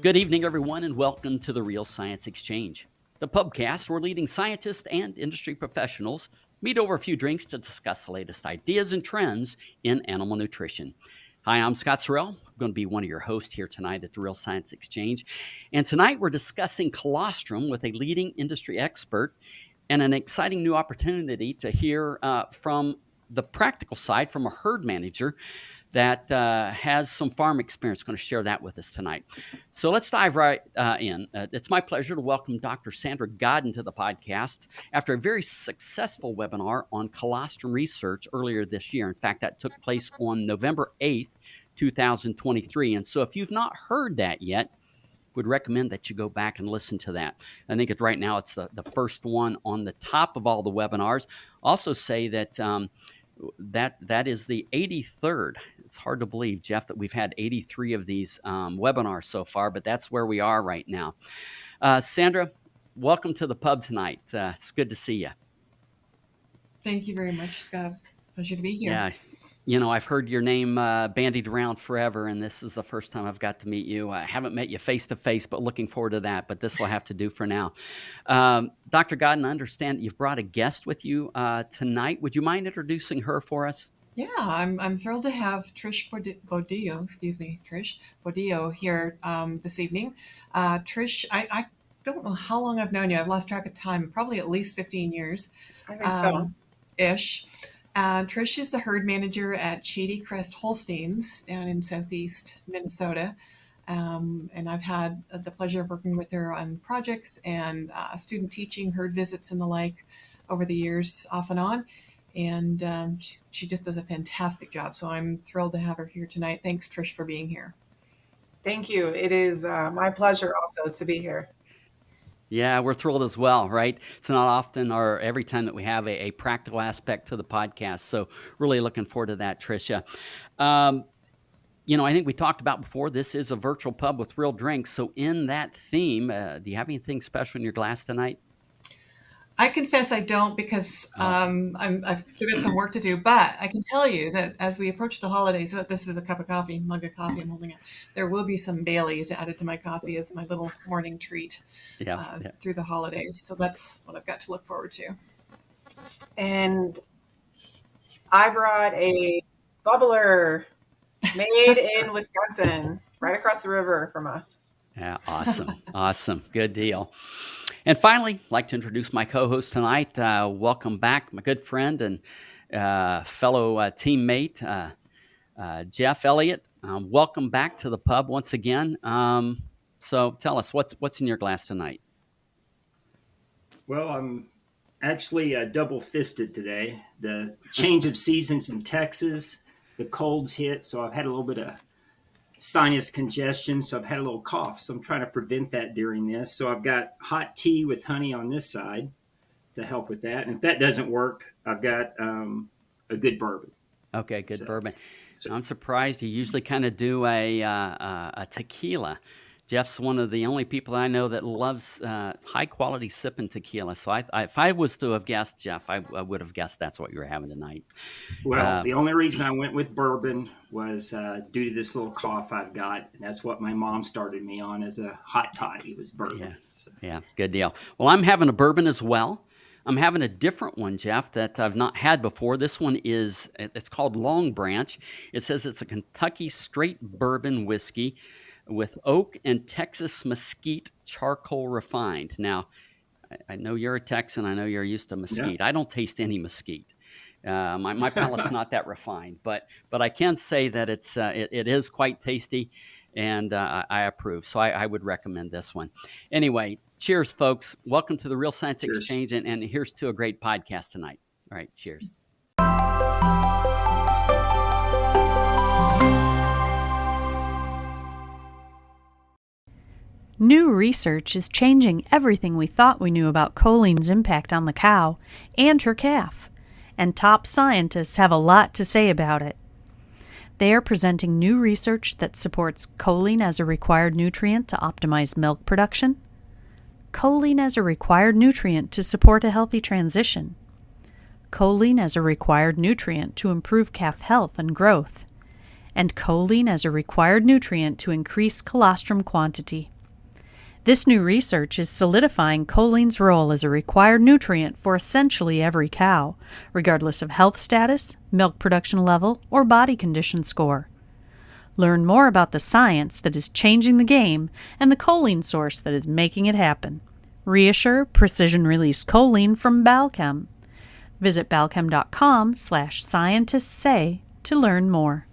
Good evening, everyone, and welcome to the Real Science Exchange, the pubcast where leading scientists and industry professionals meet over a few drinks to discuss the latest ideas and trends in animal nutrition. Hi, I'm Scott Sorrell. I'm going to be one of your hosts here tonight at the Real Science Exchange. And tonight we're discussing colostrum with a leading industry expert and an exciting new opportunity to hear from the practical side from a herd manager that has some farm experience, going to share that with us tonight. So let's dive right in. It's my pleasure to welcome Dr. Sandra Godden to the podcast after a very successful webinar on colostrum research earlier this year. In fact, that took place on November 8th, 2023. And so if you've not heard that yet, would recommend that you go back and listen to that. I think right now it's the first one on the top of all the webinars. Also say that that is the 83rd. It's hard to believe, Jeff, that we've had 83 of these webinars so far, but that's where we are right now. Sandra, welcome to the pub tonight. It's good to see you. Thank you very much, Scott. Pleasure to be here. Yeah. You know, I've heard your name bandied around forever, and this is the first time I've got to meet you. I haven't met you face-to-face, but looking forward to that, but this will have to do for now. Dr. Godden, I understand you've brought a guest with you tonight. Would you mind introducing her for us? Yeah, I'm thrilled to have Trish Bodillo here this evening. Trish, I don't know how long I've known you. I've lost track of time, probably at least 15 years. I think so. Ish. Trish is the herd manager at Shadycrest Holsteins down in southeast Minnesota. And I've had the pleasure of working with her on projects and student teaching, herd visits and the like over the years off and on. And she just does a fantastic job. So I'm thrilled to have her here tonight. Thanks, Trish, for being here. Thank you. It is my pleasure also to be here. Yeah, we're thrilled as well, right? It's not often or every time that we have a practical aspect to the podcast. So really looking forward to that, Tricia. You know, I think we talked about before, this is a virtual pub with real drinks. So in that theme, do you have anything special in your glass tonight? I confess I don't because I've still got some work to do, but I can tell you that as we approach the holidays, this is a cup of coffee, mug of coffee I'm holding it. There will be some Baileys added to my coffee as my little morning treat through the holidays. So that's what I've got to look forward to. And I brought a bubbler made in Wisconsin, right across the river from us. Yeah, awesome. Awesome. Good deal. And finally, I'd like to introduce my co-host tonight. Welcome back, my good friend and fellow teammate, Jeff Elliott. Welcome back to the pub once again. So tell us, what's in your glass tonight? Well, I'm actually double-fisted today. The change of seasons in Texas, the colds hit, so I've had a little bit of sinus congestion, so I've had a little cough. So I'm trying to prevent that during this. So I've got hot tea with honey on this side to help with that. And if that doesn't work, I've got a good bourbon. Okay, good bourbon. So I'm surprised you usually kind of do a tequila. Jeff's one of the only people I know that loves high-quality sipping tequila. So if I was to have guessed, Jeff, I would have guessed that's what you were having tonight. Well, the only reason I went with bourbon was due to this little cough I've got. And that's what my mom started me on as a hot toddy. It was bourbon. Yeah, good deal. Well, I'm having a bourbon as well. I'm having a different one, Jeff, that I've not had before. This one it's called Long Branch. It says it's a Kentucky straight bourbon whiskey with oak and Texas mesquite charcoal refined. Now, I know you're a Texan. I know you're used to mesquite. Yeah. I don't taste any mesquite. My palate's not that refined, but I can say that it is quite tasty, and I approve. So I would recommend this one. Anyway, cheers, folks. Welcome to the Real Science Exchange, and here's to a great podcast tonight. All right, cheers. New research is changing everything we thought we knew about choline's impact on the cow and her calf, and top scientists have a lot to say about it. They are presenting new research that supports choline as a required nutrient to optimize milk production, choline as a required nutrient to support a healthy transition, choline as a required nutrient to improve calf health and growth, and choline as a required nutrient to increase colostrum quantity. This new research is solidifying choline's role as a required nutrient for essentially every cow, regardless of health status, milk production level, or body condition score. Learn more about the science that is changing the game and the choline source that is making it happen. Reassure precision-release choline from Balchem. Visit balchem.com/scientistsay to learn more.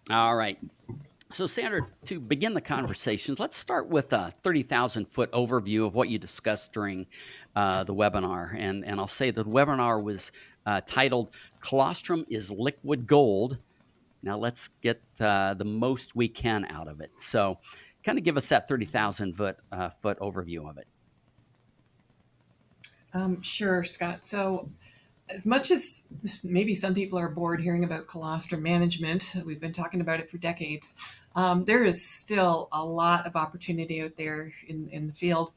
All right. So, Sandra, to begin the conversations, let's start with a 30,000-foot overview of what you discussed during the webinar. And I'll say the webinar was titled, Colostrum is Liquid Gold. Now, let's get the most we can out of it. So, kind of give us that 30,000-foot overview of it. Sure, Scott. So, as much as maybe some people are bored hearing about colostrum management, we've been talking about it for decades. There is still a lot of opportunity out there in the field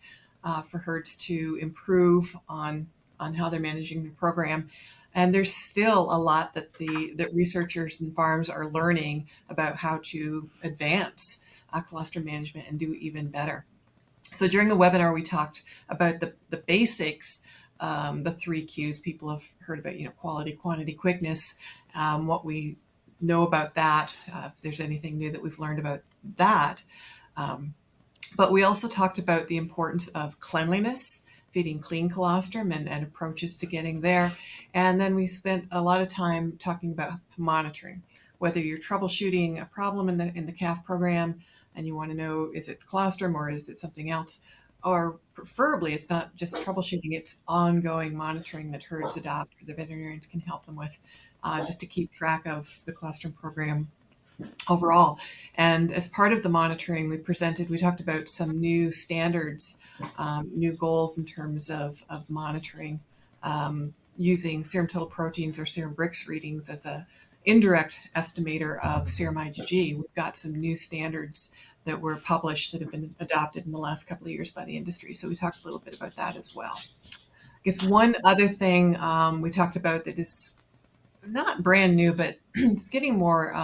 for herds to improve on how they're managing the program. And there's still a lot that researchers and farms are learning about how to advance colostrum management and do even better. So during the webinar, we talked about the basics, the 3 Qs. People have heard about, quality, quantity, quickness, what we know about that, if there's anything new that we've learned about that. But we also talked about the importance of cleanliness, feeding clean colostrum and approaches to getting there. And then we spent a lot of time talking about monitoring, whether you're troubleshooting a problem in the calf program and you want to know, is it colostrum or is it something else? Or preferably, it's not just troubleshooting, it's ongoing monitoring that herds adopt or the veterinarians can help them with, just to keep track of the colostrum program overall. And as part of the monitoring, we talked about some new standards, new goals in terms of monitoring, using serum total proteins or serum Brix readings as a indirect estimator of serum IgG. We've got some new standards that were published that have been adopted in the last couple of years by the industry. So we talked a little bit about that as well. I guess one other thing we talked about that is not brand new, but it's getting more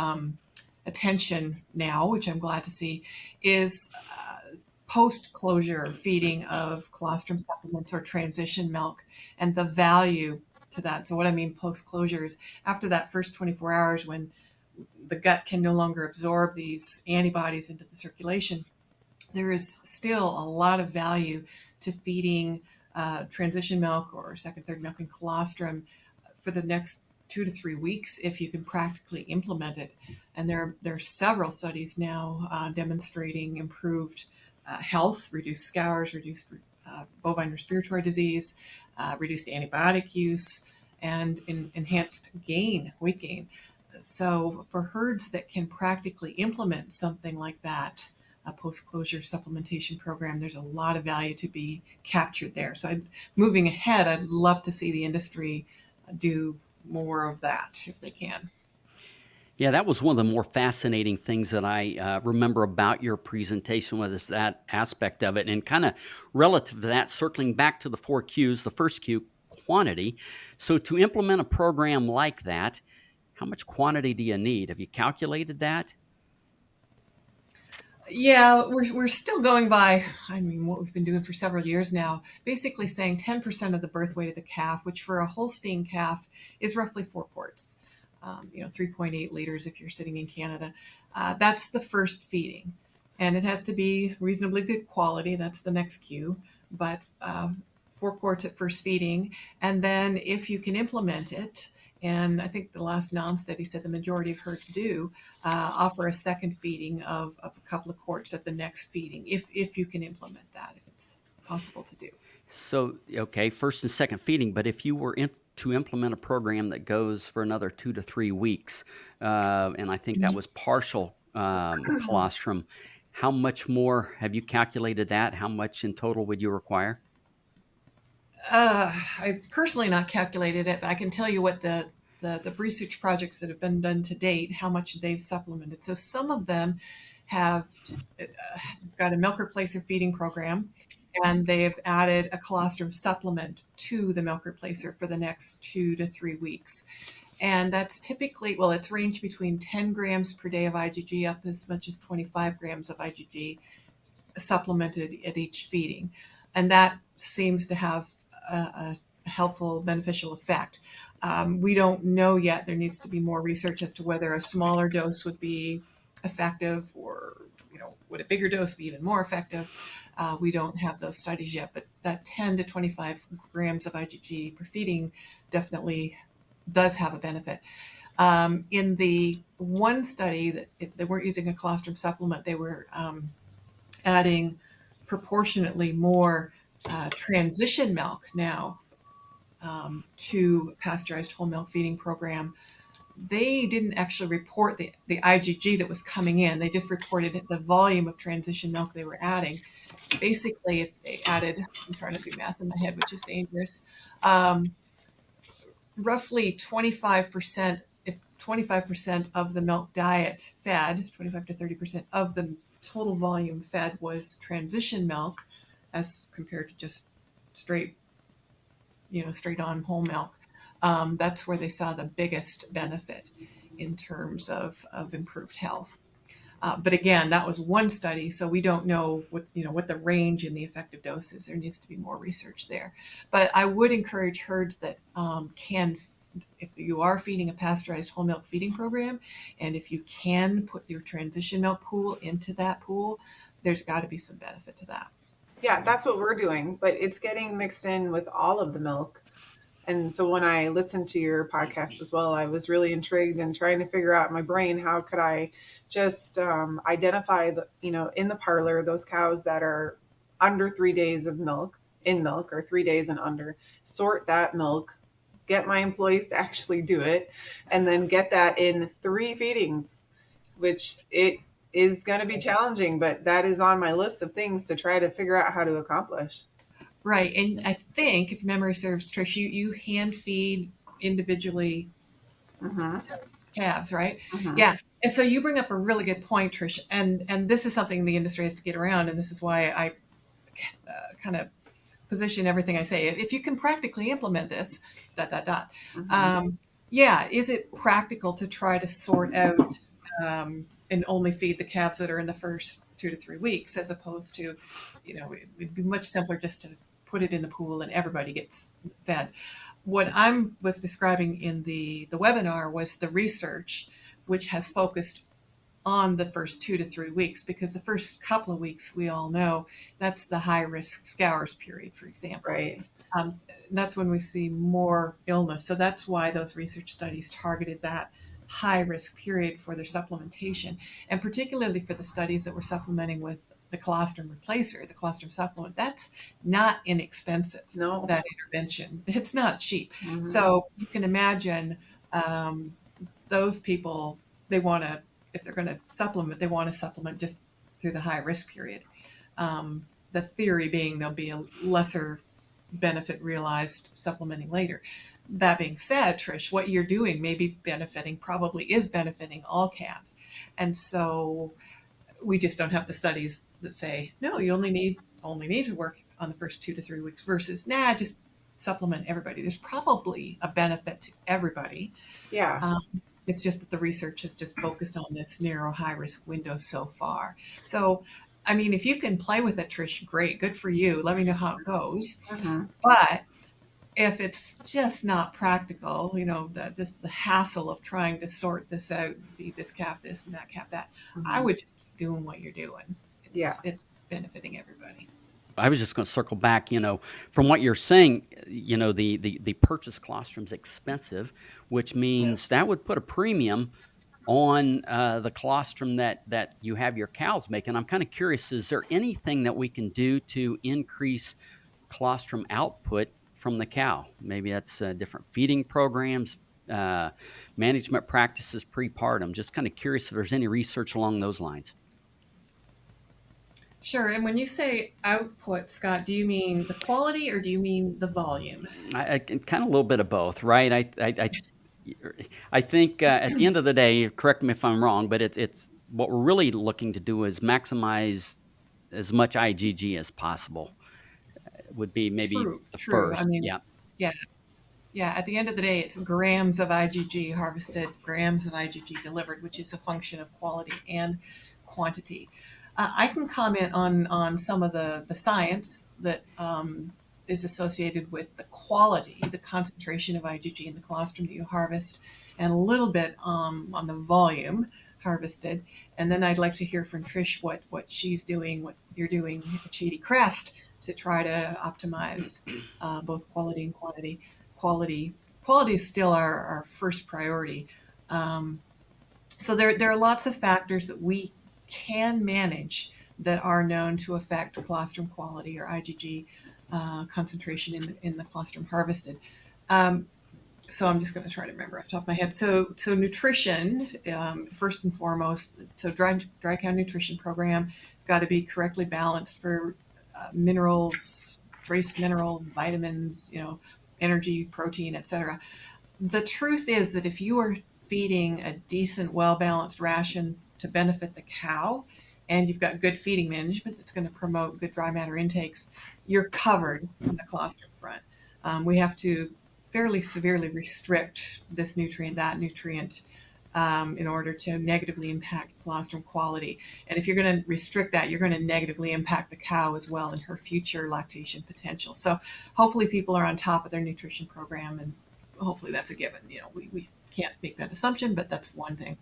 attention now, which I'm glad to see, is post-closure feeding of colostrum supplements or transition milk and the value to that. So what I mean post-closure is after that first 24 hours when the gut can no longer absorb these antibodies into the circulation, there is still a lot of value to feeding transition milk or second, third milk and colostrum for the next 2 to 3 weeks if you can practically implement it. And there are several studies now demonstrating improved health, reduced scours, reduced bovine respiratory disease, reduced antibiotic use, and enhanced weight gain. So for herds that can practically implement something like that, a post-closure supplementation program, there's a lot of value to be captured there. So moving ahead, I'd love to see the industry do more of that if they can. Yeah, that was one of the more fascinating things that I remember about your presentation was that aspect of it. And kind of relative to that, circling back to the 4 Qs, the first Q, quantity. So to implement a program like that, how much quantity do you need? Have you calculated that? Yeah, we're still going by, what we've been doing for several years now, basically saying 10% of the birth weight of the calf, which for a Holstein calf is roughly 4 quarts, 3.8 liters if you're sitting in Canada. That's the first feeding. And it has to be reasonably good quality. That's the next Q. But 4 quarts at first feeding. And then if you can implement it, and I think the last NOM study said the majority of herds do, offer a second feeding of a couple of quarts at the next feeding, if you can implement that, if it's possible to do. So, okay, first and second feeding, but if you were to implement a program that goes for another 2 to 3 weeks, and I think that was partial colostrum, how much more, have you calculated that? How much in total would you require? I've personally not calculated it, but I can tell you what the research projects that have been done to date, how much they've supplemented. So some of them have got a milk replacer feeding program, and they've added a colostrum supplement to the milk replacer for the next 2 to 3 weeks. And that's typically, well, it's ranged between 10 grams per day of IgG up as much as 25 grams of IgG supplemented at each feeding. And that seems to have a helpful, beneficial effect. We don't know yet. There needs to be more research as to whether a smaller dose would be effective, or would a bigger dose be even more effective? We don't have those studies yet, but that 10 to 25 grams of IgG per feeding definitely does have a benefit. In the one study that they weren't using a colostrum supplement, they were adding proportionately more transition milk now to pasteurized whole milk feeding program. They didn't actually report the IgG that was coming in. They just reported the volume of transition milk they were adding. Basically, if they added, I'm trying to do math in my head, which is dangerous, roughly 25%, if 25% of the milk diet fed, 25 to 30% of the total volume fed was transition milk as compared to just straight on whole milk. That's where they saw the biggest benefit in terms of improved health. But again, that was one study, so we don't know what the range in the effective dose is. There needs to be more research there. But I would encourage herds that if you are feeding a pasteurized whole milk feeding program, and if you can put your transition milk pool into that pool, there's got to be some benefit to that. Yeah, that's what we're doing, but it's getting mixed in with all of the milk. And so when I listened to your podcast as well, I was really intrigued and trying to figure out in my brain, how could I just identify in the parlor, those cows that are under 3 days of milk or 3 days and under, sort that milk, get my employees to actually do it, and then get that in 3 feedings, which it is going to be challenging, but that is on my list of things to try to figure out how to accomplish. Right. And I think, if memory serves, Trish, you hand feed individually calves, right? Yeah. And so you bring up a really good point, Trish. And this is something the industry has to get around. And this is why I kind of position everything I say. If you can practically implement this, ... Yeah, is it practical to try to sort out and only feed the calves that are in the first 2 to 3 weeks, as opposed to, it would be much simpler just to put it in the pool and everybody gets fed. What I was describing in the webinar was the research, which has focused on the first 2 to 3 weeks, because the first couple of weeks, we all know, that's the high risk scours period, for example. Right. That's when we see more illness. So that's why those research studies targeted that high risk period for their supplementation, and particularly for the studies that were supplementing with the colostrum replacer, the colostrum supplement. That's not inexpensive. No. That intervention, it's not cheap. So you can imagine those people, if they're going to supplement, they want to supplement just through the high risk period. The theory being there'll be a lesser benefit realized supplementing later. That being said, Trish, what you're doing probably is benefiting all calves. And so we just don't have the studies that say, no, you only need to work on the first 2 to 3 weeks versus, just supplement everybody. There's probably a benefit to everybody. Yeah. It's just that the research has just focused on this narrow high risk window so far. So, I mean, if you can play with it, Trish, great, good for you. Let me know how it goes. But if it's just not practical, the hassle of trying to sort this out, feed this calf this and that calf that, I would just keep doing what you're doing. It's benefiting everybody. I was just going to circle back, from what you're saying, the purchase colostrum's expensive, which means that would put a premium on the colostrum that you have your cows making. I'm kind of curious, is there anything that we can do to increase colostrum output from the cow? Maybe that's different feeding programs, management practices prepartum. Just kind of curious if there's any research along those lines. Sure. And when you say output, Scott, do you mean the quality or do you mean the volume? I kind of a little bit of both, right? I think at the end of the day, correct me if I'm wrong, but it's what we're really looking to do is maximize as much IgG as possible. Would be maybe True. first. I mean, yeah. Yeah, at the end of the day, it's grams of IgG harvested, grams of IgG delivered, which is a function of quality and quantity. I can comment on some of the science that is associated with the quality, the concentration of IgG in the colostrum that you harvest, and a little bit on the volume harvested. And then I'd like to hear from Trish what she's doing, what you're doing at Shadycrest to try to optimize both quality and quantity. Quality is still our first priority. So there are lots of factors that we can manage that are known to affect colostrum quality or IgG concentration in the colostrum harvested. So I'm just going to try to remember off the top of my head. So nutrition, first and foremost. So dry cow nutrition program. It's got to be correctly balanced for minerals, trace minerals, vitamins, energy, protein, etc. The truth is that if you are feeding a decent, well-balanced ration to benefit the cow, and you've got good feeding management that's going to promote good dry matter intakes, you're covered from the colostrum front. We have to fairly severely restrict this nutrient, that nutrient, in order to negatively impact colostrum quality. And if you're going to restrict that, you're going to negatively impact the cow as well in her future lactation potential. So hopefully people are on top of their nutrition program, and hopefully that's a given. We can't make that assumption, but that's one thing.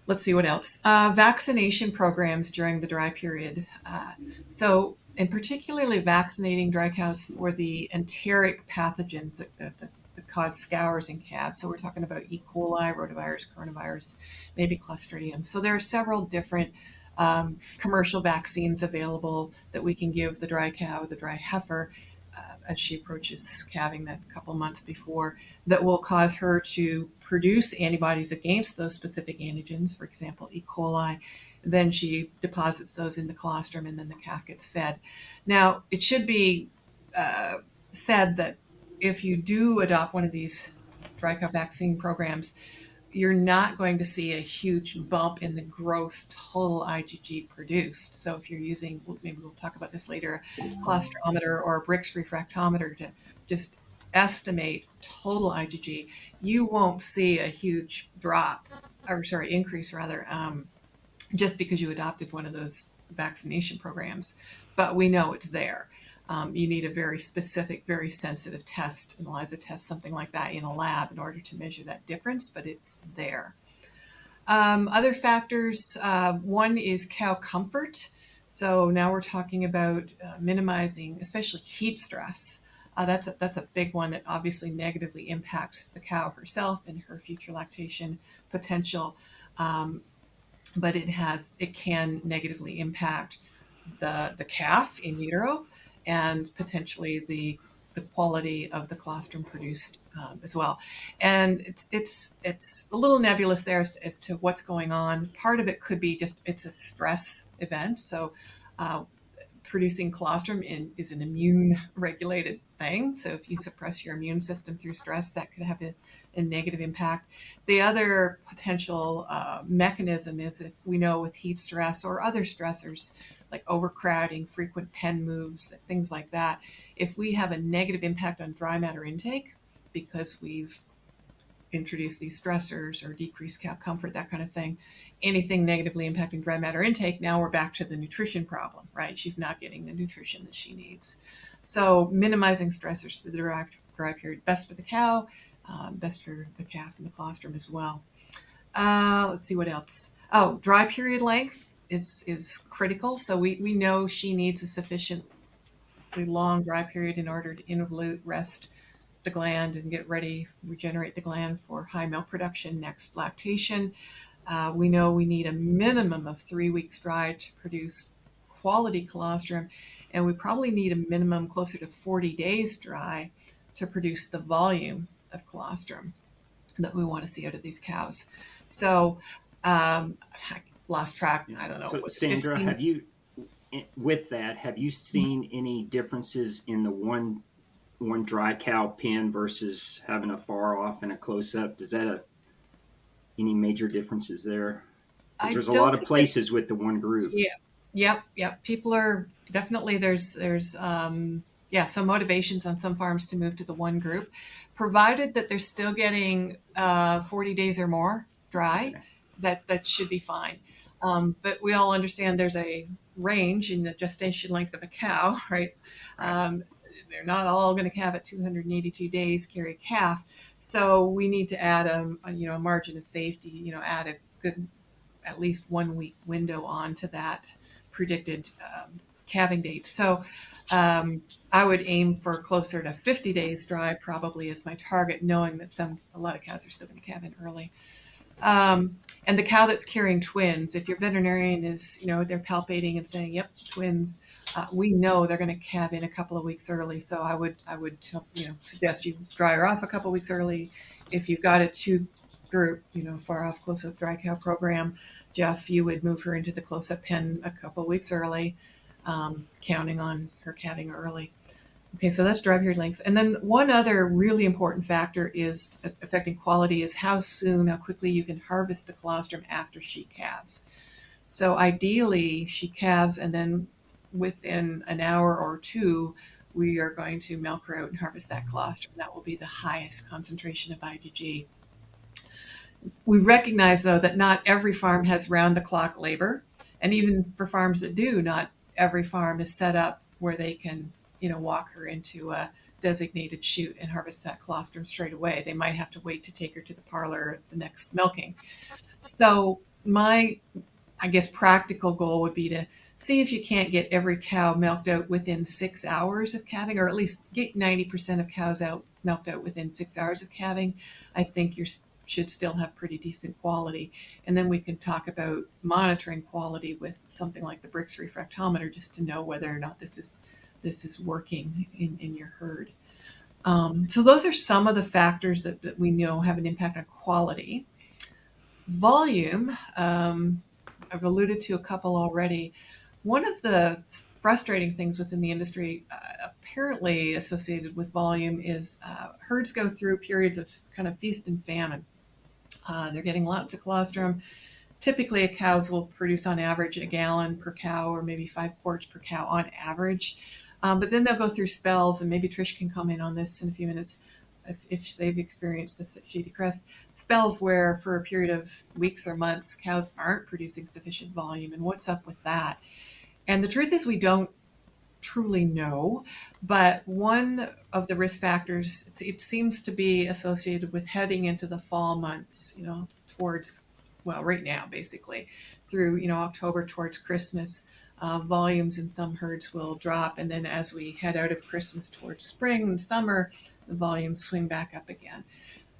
Let's see what else. Vaccination programs during the dry period. And particularly vaccinating dry cows for the enteric pathogens that cause scours in calves. So we're talking about E. coli, rotavirus, coronavirus, maybe Clostridium. So there are several different commercial vaccines available that we can give the dry cow, the dry heifer, as she approaches calving that couple months before, that will cause her to produce antibodies against those specific antigens, for example, E. coli. Then she deposits those in the colostrum, and then the calf gets fed. Now, it should be said that if you do adopt one of these dry cow vaccine programs, you're not going to see a huge bump in the gross total IgG produced. So if you're using, maybe we'll talk about this later, a colostrometer or a Brix refractometer to just estimate total IgG, you won't see a huge increase rather, just because you adopted one of those vaccination programs. But we know it's there. You need a very specific, very sensitive test, an ELISA test, something like that in a lab in order to measure that difference, but it's there. Other factors, one is cow comfort. So now we're talking about minimizing, especially heat stress. That's a big one that obviously negatively impacts the cow herself and her future lactation potential. But it can negatively impact the calf in utero, and potentially the quality of the colostrum produced as well. And it's a little nebulous there as to what's going on. Part of it could be just it's a stress event. So producing colostrum is an immune regulated thing. So if you suppress your immune system through stress, that could have a negative impact. The other potential mechanism is if we know with heat stress or other stressors like overcrowding, frequent pen moves, things like that, if we have a negative impact on dry matter intake because we've introduce these stressors or decrease cow comfort, that kind of thing, anything negatively impacting dry matter intake, now we're back to the nutrition problem, right? She's not getting the nutrition that she needs. So minimizing stressors through the dry period, best for the cow, best for the calf and the colostrum as well. Let's see what else. Oh, dry period length is critical. So we know she needs a sufficiently long dry period in order to involute, rest the gland and get ready, regenerate the gland for high milk production next lactation. We know we need a minimum of 3 weeks dry to produce quality colostrum, and we probably need a minimum closer to 40 days dry to produce the volume of colostrum that we want to see out of these cows. So I lost track. I don't know. So Sandra, have you seen any differences in the one dry cow pen versus having a far off and a close up? Does that any major differences there? Because there's a lot of with the one group. Yeah. Yep. People are definitely there's yeah, so motivations on some farms to move to the one group, provided that they're still getting 40 days or more dry, Okay. that should be fine. But we all understand there's a range in the gestation length of a cow, right? Right. They're not all going to calve at 282 days, carry a calf. So we need to add a margin of safety, add a good at least 1 week window onto that predicted calving date. So I would aim for closer to 50 days dry, probably as my target, knowing that a lot of cows are still going to calve in early. And the cow that's carrying twins, if your veterinarian is, they're palpating and saying, "Yep, twins," we know they're going to calve in a couple of weeks early. So I would, suggest you dry her off a couple of weeks early. If you've got a two group, far off close-up dry cow program, Jeff, you would move her into the close-up pen a couple of weeks early, counting on her calving early. Okay, so that's drive year length. And then one other really important factor is affecting quality is how quickly you can harvest the colostrum after she calves. So ideally, she calves, and then within an hour or two, we are going to milk her out and harvest that colostrum. That will be the highest concentration of IgG. We recognize, though, that not every farm has round-the-clock labor, and even for farms that do, not every farm is set up where they can, walk her into a designated chute and harvest that colostrum straight away. They might have to wait to take her to the parlor at the next milking. So my, I guess, practical goal would be to see if you can't get every cow milked out within 6 hours of calving, or at least get 90% of cows milked out within 6 hours of calving. I think you should still have pretty decent quality. And then we can talk about monitoring quality with something like the Brix refractometer, just to know whether or not this is working in your herd. So those are some of the factors that we know have an impact on quality. Volume, I've alluded to a couple already. One of the frustrating things within the industry, apparently associated with volume, is herds go through periods of kind of feast and famine. They're getting lots of colostrum. Typically, cows will produce on average a gallon per cow, or maybe 5 quarts per cow on average. But then they'll go through spells, and maybe Trish can comment on this in a few minutes if they've experienced this at Shadycrest, spells where for a period of weeks or months, cows aren't producing sufficient volume. And what's up with that? And the truth is, we don't truly know, but one of the risk factors, it seems to be associated with heading into the fall months, towards, well, right now, basically, through, October towards Christmas. Volumes in some herds will drop, and then as we head out of Christmas towards spring and summer, the volumes swing back up again.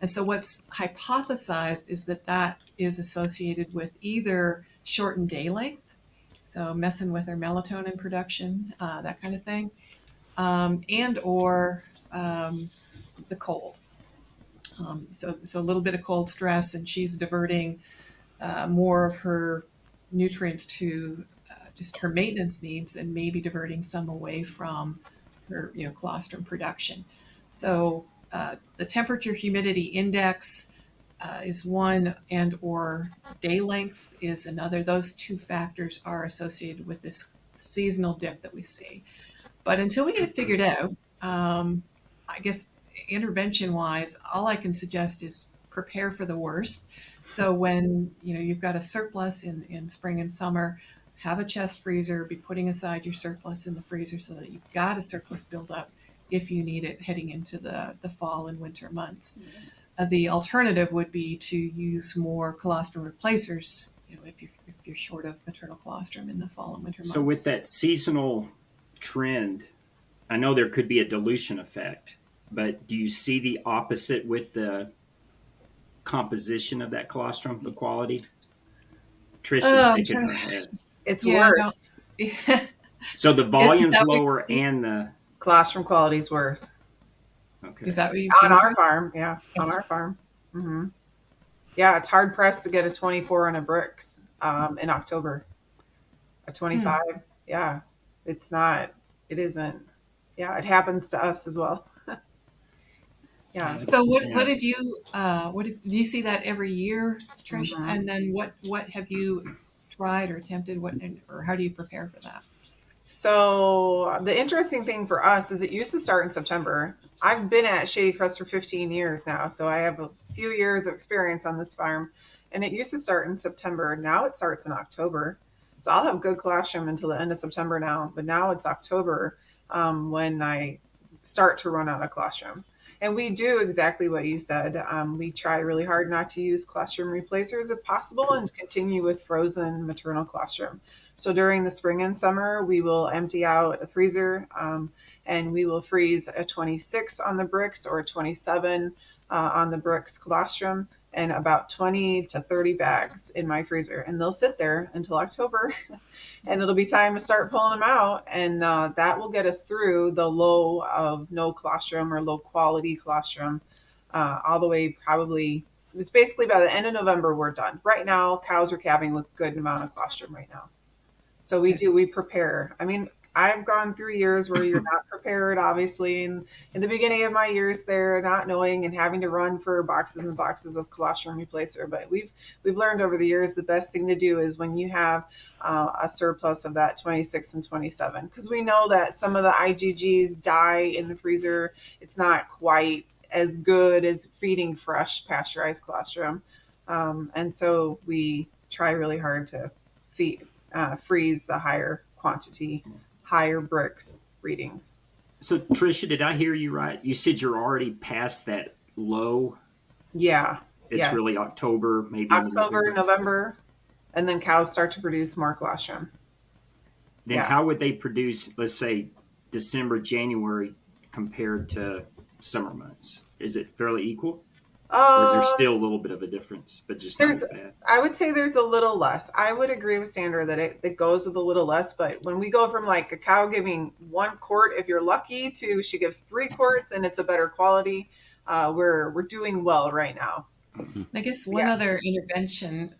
And so what's hypothesized is that is associated with either shortened day length, so messing with our melatonin production, that kind of thing, and or the cold. So a little bit of cold stress, and she's diverting more of her nutrients to just her maintenance needs, and maybe diverting some away from her, colostrum production. So the temperature humidity index is one, and or day length is another. Those two factors are associated with this seasonal dip that we see. But until we get it figured out, I guess intervention wise, all I can suggest is prepare for the worst. So when you've got a surplus in spring and summer, have a chest freezer, be putting aside your surplus in the freezer so that you've got a surplus build up if you need it heading into the fall and winter months. The alternative would be to use more colostrum replacers, if you're short of maternal colostrum in the fall and winter months. So with that seasonal trend, I know there could be a dilution effect, but do you see the opposite with the composition of that colostrum, the quality? Tricia's shaking her head. It's Yeah, worse. no. So the volume's Is that what lower you- and the Colostrum quality is worse. okay. Is that what you've On seen? our farm, yeah, on our farm. Hmm. Yeah, it's hard pressed to get a 24 on a Brix in October. A 25, yeah, it's not. It isn't. Yeah, it happens to us as well. Yeah. So what Yeah. have you do you see that every year, Trish? Mhm. And then what have you tried or attempted, or how do you prepare for that? So the interesting thing for us is it used to start in September. I've been at Shadycrest for 15 years now, so I have a few years of experience on this farm. And it used to start in September. Now it starts in October. So I'll have good colostrum until the end of September now, but now it's October when I start to run out of colostrum. And we do exactly what you said. We try really hard not to use colostrum replacers if possible and continue with frozen maternal colostrum. So during the spring and summer, we will empty out a freezer and we will freeze a 26 on the Brix or a 27 on the Brix colostrum and about 20 to 30 bags in my freezer. And they'll sit there until October and it'll be time to start pulling them out. And that will get us through the low of no colostrum or low quality colostrum all the way probably. It's basically by the end of November, we're done. Right now, cows are calving with good amount of colostrum right now. So we prepare. I mean, I've gone through years where you're not prepared, obviously. And in the beginning of my years there, not knowing and having to run for boxes and boxes of colostrum replacer. But we've learned over the years the best thing to do is when you have a surplus of that 26 and 27, because we know that some of the IgGs die in the freezer. It's not quite as good as feeding fresh pasteurized colostrum. And so we try really hard to freeze the higher quantity, higher Brix readings. So, Tricia, did I hear you right? You said you're already past that low. Yeah. It's yes. really October, maybe October, November, and then cows start to produce more colostrum. Then how would they produce, let's say, December, January compared to summer months? Is it fairly equal? Or is there still a little bit of a difference, but just not as bad? I would say there's a little less. I would agree with Sandra that it goes with a little less, but when we go from like a cow giving 1 quart, if you're lucky, to she gives 3 quarts and it's a better quality, we're doing well right now. I guess one other intervention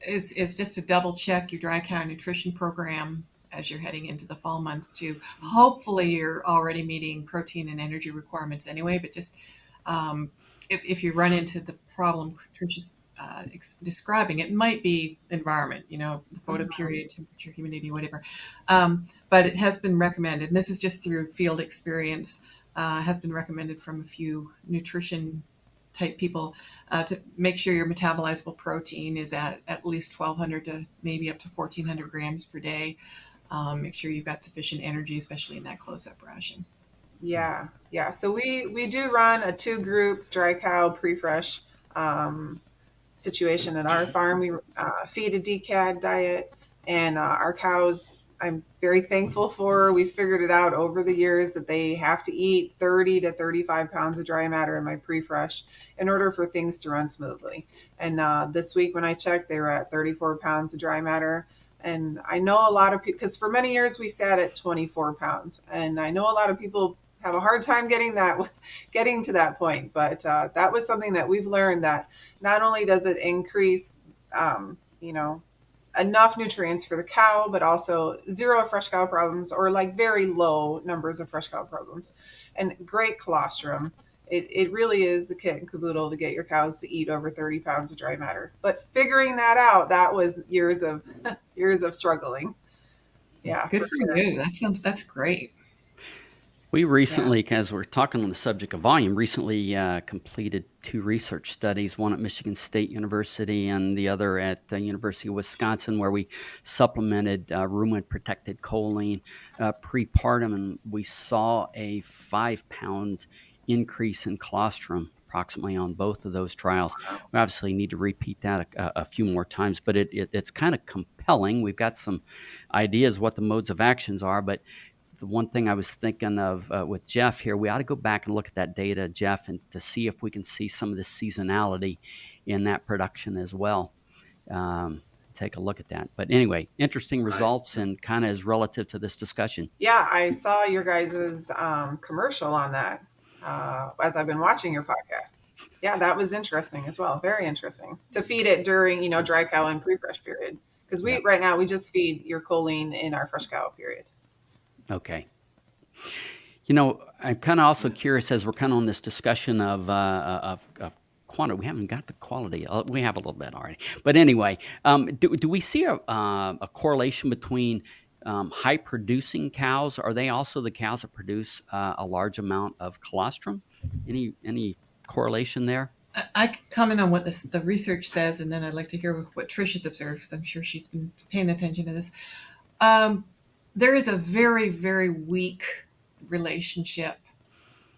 is just to double check your dry cow nutrition program as you're heading into the fall months too. Hopefully you're already meeting protein and energy requirements anyway, but just if you run into the problem Tricia's describing, it might be environment, the photo period, temperature, humidity, whatever. But it has been recommended, and this is just through field experience, has been recommended from a few nutrition type people to make sure your metabolizable protein is at least 1,200 to maybe up to 1,400 grams per day. Make sure you've got sufficient energy, especially in that close-up ration. Yeah. So we do run a 2-group dry cow pre-fresh situation at our farm. We feed a DCAD diet, and our cows, I'm very thankful for. We figured it out over the years that they have to eat 30 to 35 pounds of dry matter in my pre-fresh in order for things to run smoothly. And this week when I checked, they were at 34 pounds of dry matter. And I know a lot of people, because for many years we sat at 24 pounds, and I know a lot of people have a hard time getting to that point. But that was something that we've learned, that not only does it increase, enough nutrients for the cow, but also 0 fresh cow problems, or like very low numbers of fresh cow problems, and great colostrum. It really is the kit and caboodle to get your cows to eat over 30 pounds of dry matter. But figuring that out, that was years of struggling. Yeah. Good for you. That's great. We recently, as we're talking on the subject of volume, recently completed 2 research studies, one at Michigan State University and the other at the University of Wisconsin, where we supplemented rumen-protected choline prepartum, and we saw a 5-pound increase in colostrum approximately on both of those trials. We obviously need to repeat that a few more times, but it's kind of compelling. We've got some ideas what the modes of actions are, but the one thing I was thinking of with Jeff here, we ought to go back and look at that data, Jeff, and to see if we can see some of the seasonality in that production as well. Take a look at that. But anyway, interesting results and kind of is relative to this discussion. Yeah, I saw your guys' commercial on that as I've been watching your podcast. Yeah, that was interesting as well. Very interesting to feed it during, dry cow and pre-fresh period. Because right now we just feed your choline in our fresh cow period. Okay. I'm kind of also curious as we're kind of on this discussion of quantity. We haven't got the quality. We have a little bit already. But anyway, do we see a correlation between high producing cows, are they also the cows that produce a large amount of colostrum? Any correlation there? I can comment on what the research says, and then I'd like to hear what Tricia's observed, because I'm sure she's been paying attention to this. There is a very, very weak relationship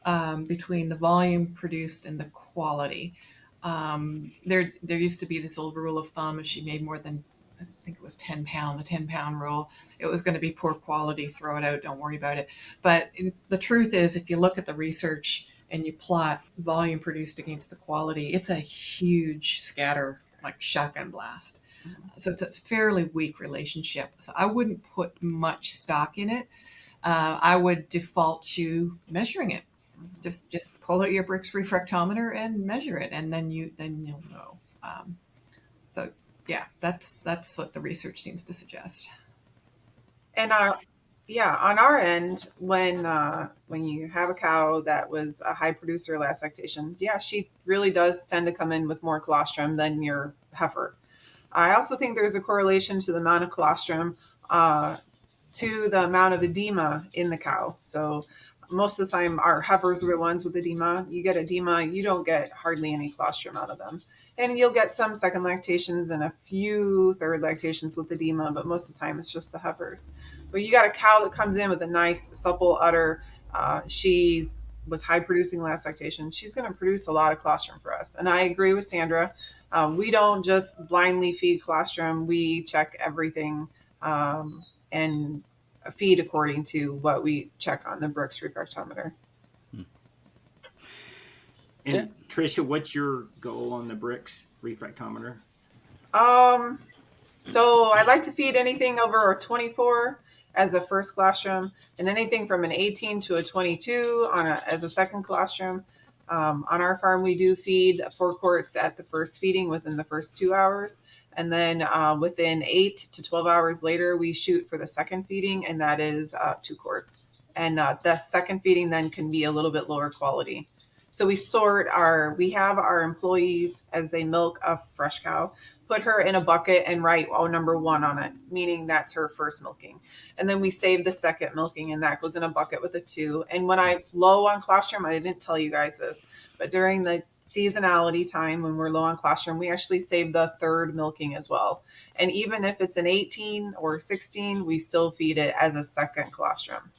between the volume produced and the quality. There used to be this old rule of thumb: if she made more than, I think it was 10 pound, the 10-pound rule, it was going to be poor quality, throw it out, don't worry about it. But the truth is, if you look at the research and you plot volume produced against the quality, it's a huge scatter, like shotgun blast. So it's a fairly weak relationship. So I wouldn't put much stock in it. I would default to measuring it. Just pull out your Brix refractometer and measure it, and then you'll know. So yeah, that's what the research seems to suggest. And on our end, when you have a cow that was a high producer last lactation, yeah, she really does tend to come in with more colostrum than your heifer. I also think there's a correlation to the amount of colostrum to the amount of edema in the cow. So most of the time, our heifers are the ones with edema. You get edema, you don't get hardly any colostrum out of them. And you'll get some second lactations and a few third lactations with edema, but most of the time it's just the heifers. But you got a cow that comes in with a nice supple udder. She's was high producing last lactation. She's going to produce a lot of colostrum for us. And I agree with Sandra. We don't just blindly feed colostrum. We check everything and feed according to what we check on the Brix refractometer. And Tricia, what's your goal on the Brix refractometer? So I like to feed anything over a 24 as a first colostrum, and anything from an 18 to a 22 as a second colostrum. On our farm, we do feed 4 quarts at the first feeding within the first 2 hours. And then within 8 to 12 hours later, we shoot for the second feeding, and that is 2 quarts. And the second feeding then can be a little bit lower quality. So we have our employees, as they milk a fresh cow, put her in a bucket and write number 1 on it, meaning that's her first milking. And then we save the second milking, and that goes in a bucket with a 2. And when I'm low on colostrum, I didn't tell you guys this, but during the seasonality time when we're low on colostrum, we actually save the third milking as well. And even if it's an 18 or 16, we still feed it as a second colostrum.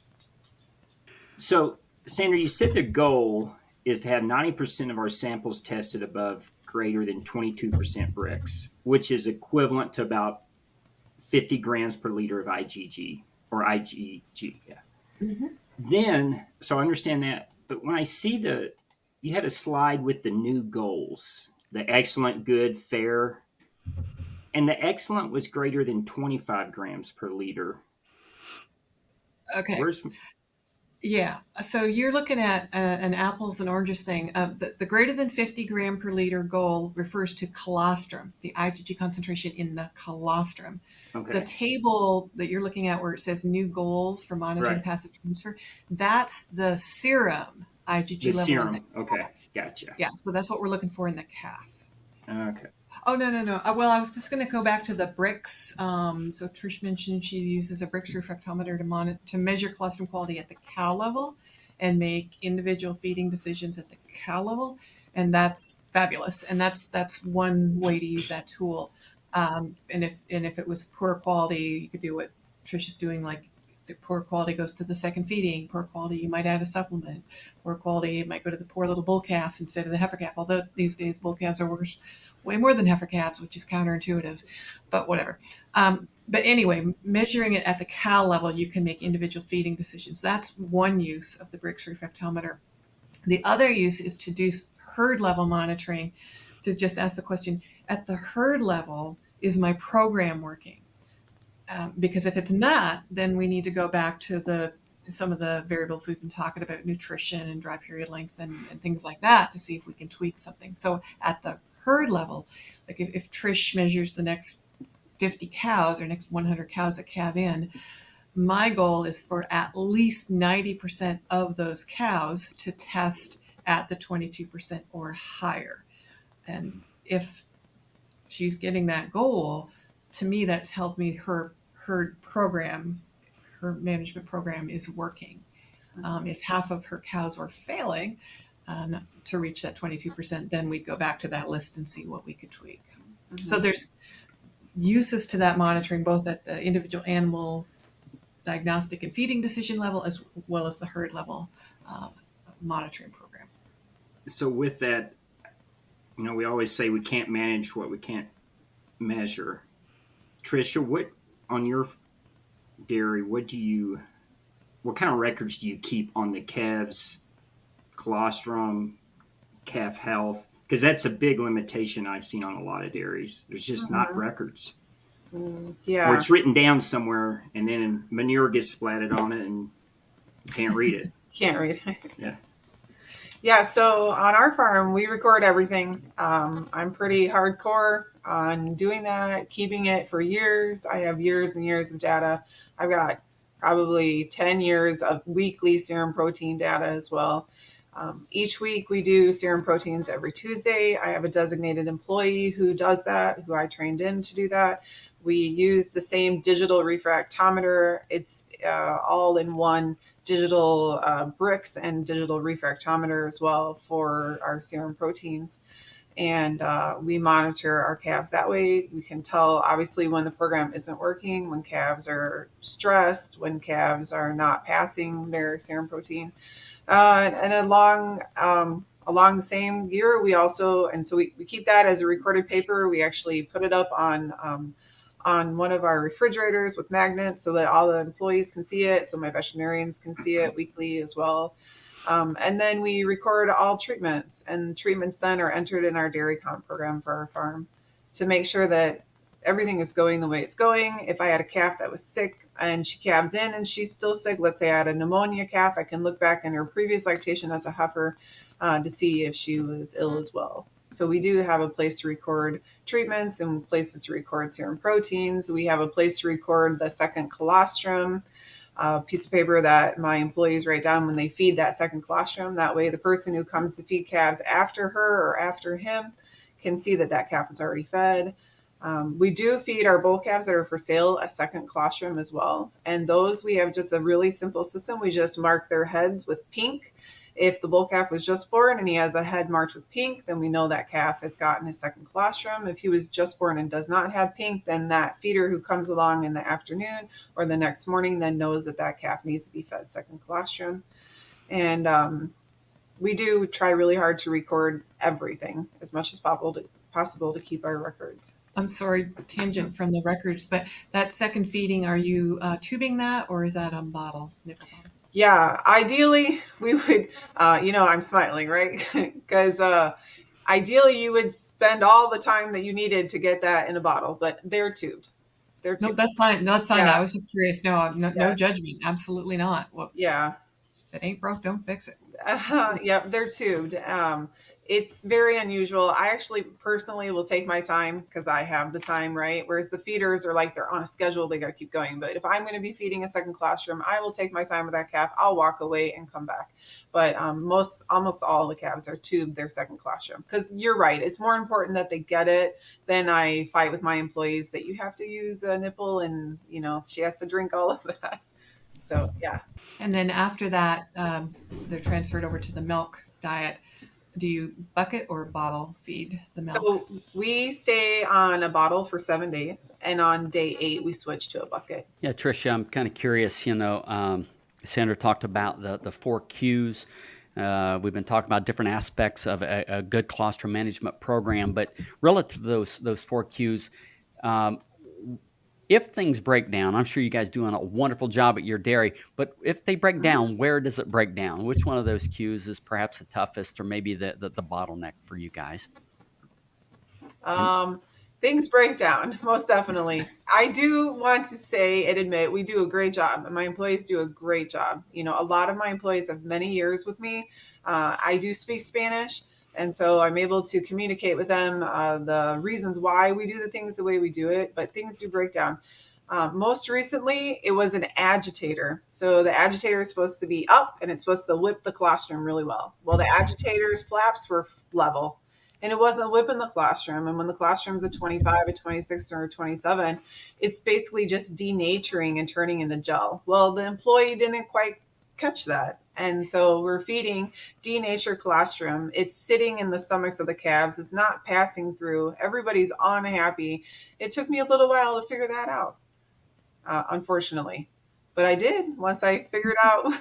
So, Sandra, you said the goal is to have 90% of our samples tested above greater than 22% Brix, which is equivalent to about 50 grams per liter of IgG or IgG. Yeah. Mm-hmm. Then, so I understand that, but when I see you had a slide with the new goals, the excellent, good, fair, and the excellent was greater than 25 grams per liter. Okay. Yeah. So you're looking at an apples and oranges thing. The greater than 50 gram per liter goal refers to colostrum, the IgG concentration in the colostrum. Okay. The table that you're looking at where it says new goals for monitoring passive transfer, that's the serum IgG level. Serum. Okay. Gotcha. Yeah. So that's what we're looking for in the calf. Okay. Oh, no. Well, I was just going to go back to the Brix. So Trish mentioned she uses a Brix refractometer to measure colostrum quality at the cow level and make individual feeding decisions at the cow level. And that's fabulous. And that's one way to use that tool. And if it was poor quality, you could do what Trish is doing, like the poor quality goes to the second feeding. Poor quality, you might add a supplement. Poor quality, it might go to the poor little bull calf instead of the heifer calf. Although these days bull calves are worse, way more than heifer calves, which is counterintuitive, but whatever. But anyway, measuring it at the cow level, you can make individual feeding decisions. That's one use of the Brix refractometer. The other use is to do herd level monitoring, to just ask the question, at the herd level, is my program working? Because if it's not, then we need to go back to some of the variables we've been talking about, nutrition and dry period length and things like that, to see if we can tweak something. So at the herd level, like if Trish measures the next 50 cows or next 100 cows that calve in, my goal is for at least 90% of those cows to test at the 22% or higher. And if she's getting that goal, to me, that tells me her program her management program is working. If half of her cows were failing to reach that 22%, then we'd go back to that list and see what we could tweak. So there's uses to that monitoring, both at the individual animal diagnostic and feeding decision level, as well as the herd level monitoring program. So with that, we always say we can't manage what we can't measure. Tricia, what on your dairy, what kind of records do you keep on the calves, colostrum, calf health? Because that's a big limitation I've seen on a lot of dairies. There's just not records. Yeah. Or it's written down somewhere and then manure gets splatted on it and you can't read it. Can't read. Yeah. Yeah, so on our farm, we record everything. I'm pretty hardcore on doing that, keeping it for years. I have years and years of data. I've got probably 10 years of weekly serum protein data as well. Each week we do serum proteins every Tuesday. I have a designated employee who does that, who I trained in to do that. We use the same digital refractometer. It's all in one digital Brix and digital refractometer as well for our serum proteins. And we monitor our calves that way. We can tell, obviously, when the program isn't working, when calves are stressed, when calves are not passing their serum protein. And along the same year, we also, and so we keep that as a recorded paper. We actually put it up on one of our refrigerators with magnets so that all the employees can see it. So my veterinarians can see it weekly as well. And then we record all treatments, and treatments then are entered in our dairy comp program for our farm to make sure that everything is going the way it's going. If I had a calf that was sick and she calves in and she's still sick, let's say I had a pneumonia calf, I can look back in her previous lactation as a heifer to see if she was ill as well. So we do have a place to record treatments and places to record serum proteins. We have a place to record the second colostrum, piece of paper that my employees write down when they feed that second colostrum. That way the person who comes to feed calves after her or after him can see that that calf is already fed. We do feed our bull calves that are for sale a second colostrum as well. And those, we have just a really simple system. We just mark their heads with pink. If the bull calf was just born and he has a head marked with pink, then we know that calf has gotten his second colostrum. If he was just born and does not have pink, then that feeder who comes along in the afternoon or the next morning then knows that that calf needs to be fed second colostrum. And we do try really hard to record everything as much as possible to keep our records. I'm sorry, tangent from the records, but that second feeding, are you tubing that, or is that a bottle, nipple bottle? Yeah, ideally we would, I'm smiling, right? Because ideally you would spend all the time that you needed to get that in a bottle, but they're tubed. No, that's fine. No, that's fine. Yeah. I was just curious. No, no judgment. Absolutely not. Well, Yeah. if it ain't broke, don't fix it. Yep, they're tubed. It's very unusual. I actually personally will take my time because I have the time, right? Whereas the feeders are like they're on a schedule, they got to keep going. But if I'm going to be feeding a second colostrum, I will take my time with that calf. I'll walk away and come back. But almost all the calves are tubed their second colostrum because you're right. It's more important that they get it than I fight with my employees that you have to use a nipple and, she has to drink all of that. So, yeah. And then after that, they're transferred over to the milk diet. Do you bucket or bottle feed the milk? So we stay on a bottle for 7 days, and on day 8 we switch to a bucket. Yeah, Tricia, I'm kind of curious. Sandra talked about the 4 Qs. We've been talking about different aspects of a good colostrum management program, but relative to those 4 Qs, if things break down, I'm sure you guys doing a wonderful job at your dairy, but if they break down, where does it break down? Which one of those cues is perhaps the toughest or maybe the bottleneck for you guys? Things break down, most definitely. I do want to say and admit we do a great job, and my employees do a great job. A lot of my employees have many years with me. I do speak Spanish, and so I'm able to communicate with them the reasons why we do the things the way we do it, but things do break down. Most recently, it was an agitator. So the agitator is supposed to be up, and it's supposed to whip the colostrum really well. Well, the agitator's flaps were level, and it wasn't whipping the colostrum. And when the colostrum's a 25, a 26, or a 27, it's basically just denaturing and turning into gel. Well, the employee didn't quite catch that. And so we're feeding denatured colostrum. It's sitting in the stomachs of the calves. It's not passing through. Everybody's unhappy. It took me a little while to figure that out, unfortunately. But I did once I figured out,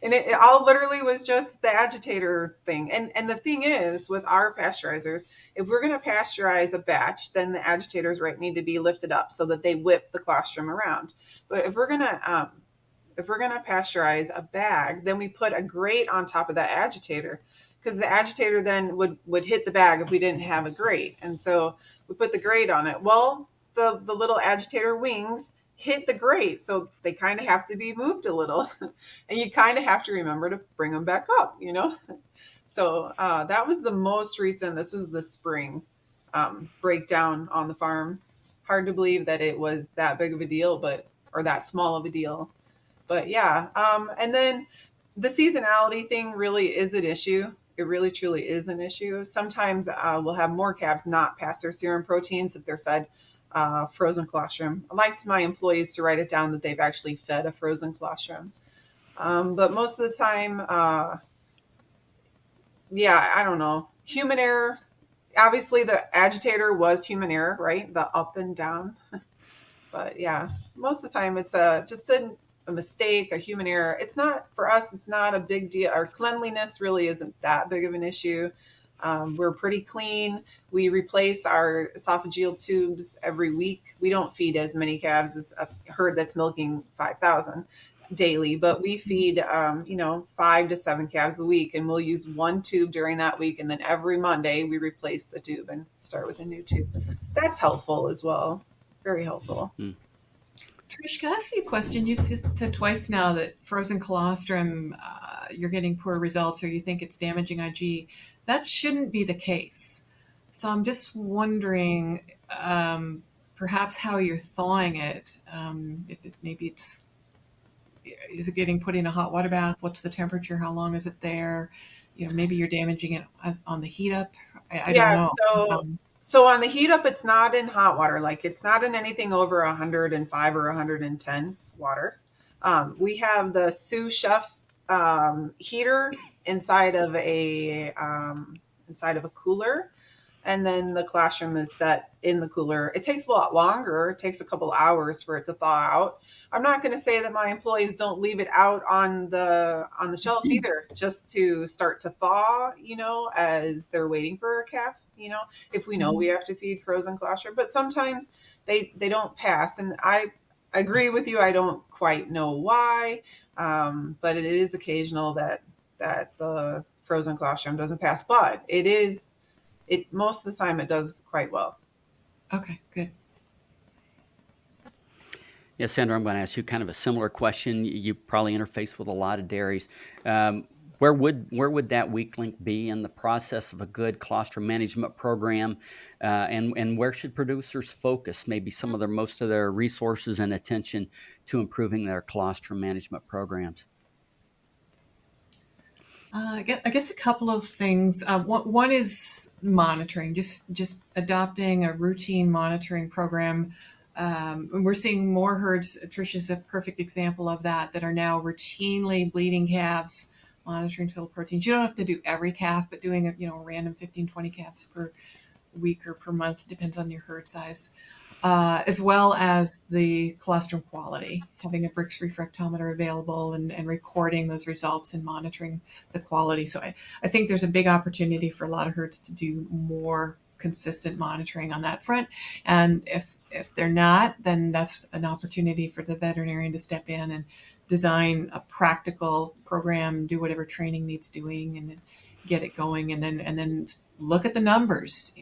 and it all literally was just the agitator thing. And the thing is, with our pasteurizers, if we're going to pasteurize a batch, then the agitators need to be lifted up so that they whip the colostrum around. But if we're gonna pasteurize a bag, then we put a grate on top of that agitator, because the agitator then would hit the bag if we didn't have a grate. And so we put the grate on it. Well, the little agitator wings hit the grate, so they kind of have to be moved a little, and you kind of have to remember to bring them back up. So that was the most recent. This was the spring breakdown on the farm. Hard to believe that it was that big of a deal, or that small of a deal. But yeah, and then the seasonality thing really is an issue. It really truly is an issue. Sometimes we'll have more calves not pass their serum proteins if they're fed frozen colostrum. I like my employees to write it down that they've actually fed a frozen colostrum. But most of the time, yeah, I don't know. Human error. Obviously, the agitator was human error, right? The up and down. But yeah, most of the time it's just a mistake, a human error. It's not, for us, it's not a big deal. Our cleanliness really isn't that big of an issue. We're pretty clean. We replace our esophageal tubes every week. We don't feed as many calves as a herd that's milking 5,000 daily, but we feed 5 to 7 calves a week, and we'll use one tube during that week, and then every Monday we replace the tube and start with a new tube. That's helpful as well. Very helpful. Trish, can I ask you a question? You've said twice now that frozen colostrum, you're getting poor results, or you think it's damaging IG. That shouldn't be the case. So I'm just wondering, perhaps how you're thawing it. Maybe is it getting put in a hot water bath? What's the temperature? How long is it there? Maybe you're damaging it on the heat up. I don't know. So on the heat up, it's not in hot water. Like, it's not in anything over 105 or 110 water. We have the sous chef heater inside of a cooler, and then the colostrum is set in the cooler. It takes a lot longer. It takes a couple hours for it to thaw out. I'm not going to say that my employees don't leave it out on the shelf either, just to start to thaw, as they're waiting for a calf, if we know we have to feed frozen colostrum. But sometimes they don't pass. And I agree with you. I don't quite know why, but it is occasional that the frozen colostrum doesn't pass. But most of the time it does quite well. Okay, good. Yeah, Sandra, I'm going to ask you kind of a similar question. You probably interface with a lot of dairies. Where would that weak link be in the process of a good colostrum management program, and where should producers focus maybe most of their resources and attention to improving their colostrum management programs? I guess a couple of things. One is monitoring, just adopting a routine monitoring program. We're seeing more herds. Tricia's a perfect example of that are now routinely bleeding calves, monitoring total proteins. You don't have to do every calf, but doing a random 15, 20 calves per week or per month, depends on your herd size. As well as the colostrum quality, having a Brix refractometer available and recording those results and monitoring the quality. So I think there's a big opportunity for a lot of herds to do more consistent monitoring on that front. And if they're not, then that's an opportunity for the veterinarian to step in and design a practical program, do whatever training needs doing, and get it going, and then look at the numbers,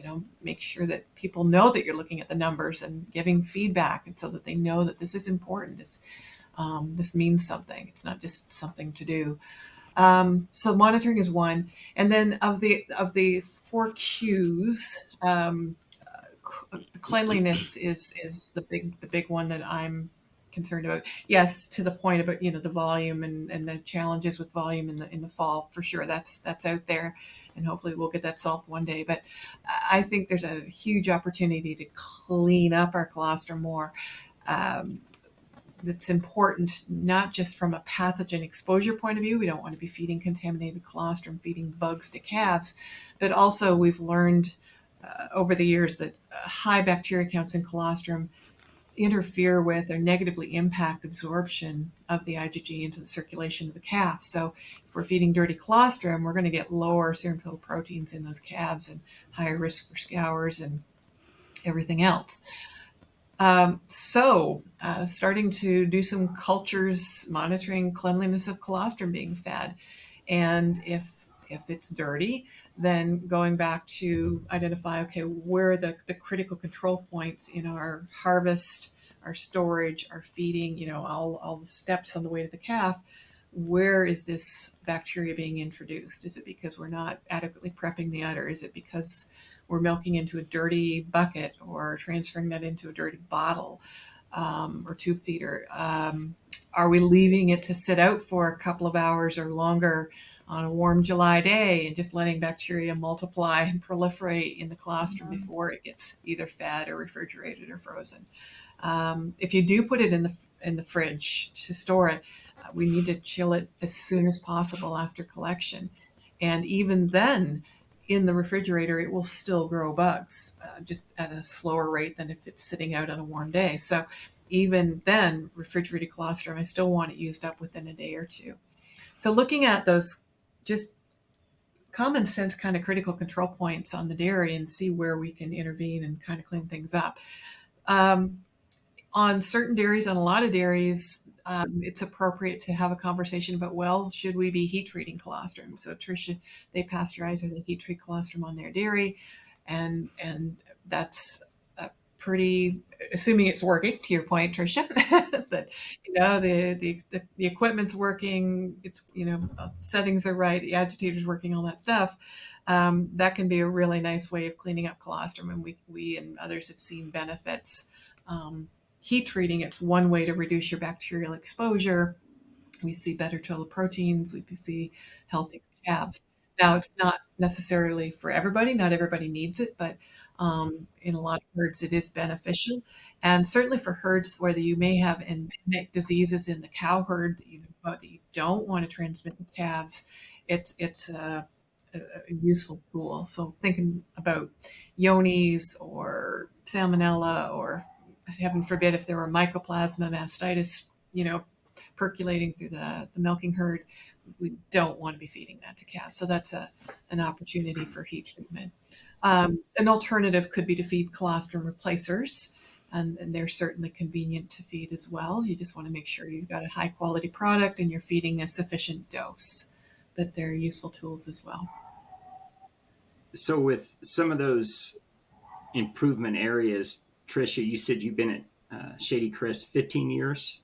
make sure that people know that you're looking at the numbers and giving feedback, and so that they know that this is important. This means something. It's not just something to do. So monitoring is one. And then of the 4 Qs, cleanliness is the big one that I'm concerned about. Yes, to the point about, the volume and the challenges with volume in the fall, for sure. That's out there, and hopefully we'll get that solved one day. But I think there's a huge opportunity to clean up our colostrum more. That's important, not just from a pathogen exposure point of view. We don't want to be feeding contaminated colostrum, feeding bugs to calves, but also we've learned over the years that high bacteria counts in colostrum interfere with or negatively impact absorption of the IgG into the circulation of the calf. So if we're feeding dirty colostrum, we're going to get lower serum total proteins in those calves and higher risk for scours and everything else. Starting to do some cultures monitoring cleanliness of colostrum being fed. And if it's dirty, then going back to identify, okay, where are the critical control points in our harvest, our storage, our feeding, all the steps on the way to the calf. Where is this bacteria being introduced? Is it because we're not adequately prepping the udder? Is it because we're milking into a dirty bucket or transferring that into a dirty bottle or tube feeder? Are we leaving it to sit out for a couple of hours or longer on a warm July day and just letting bacteria multiply and proliferate in the colostrum before it gets either fed or refrigerated or frozen? If you do put it in the fridge to store it, we need to chill it as soon as possible after collection. And even then, in the refrigerator, it will still grow bugs, just at a slower rate than if it's sitting out on a warm day. So even then, refrigerated colostrum, I still want it used up within a day or two. So looking at those just common sense kind of critical control points on the dairy and see where we can intervene and kind of clean things up. On certain dairies, on a lot of dairies, it's appropriate to have a conversation about, well, should we be heat treating colostrum? So Tricia, they pasteurize or they heat treat colostrum on their dairy, and that's a pretty, assuming it's working. To your point, Tricia, that the equipment's working, it's settings are right, the agitator's working, all that stuff. That can be a really nice way of cleaning up colostrum, and we and others have seen benefits. Heat treating, it's one way to reduce your bacterial exposure. We see better total proteins. We see healthy calves. Now, it's not necessarily for everybody. Not everybody needs it, but in a lot of herds, it is beneficial. And certainly for herds where you may have endemic diseases in the cow herd that you don't want to transmit to calves, it's a useful tool. So thinking about yonis or salmonella, or heaven forbid if there were mycoplasma mastitis, percolating through the milking herd, we don't want to be feeding that to calves. So that's an opportunity for heat treatment. An alternative could be to feed colostrum replacers, and they're certainly convenient to feed as well. You just want to make sure you've got a high quality product and you're feeding a sufficient dose, but they're useful tools as well. So with some of those improvement areas, Tricia, you said you've been at Shadycrest 15 years.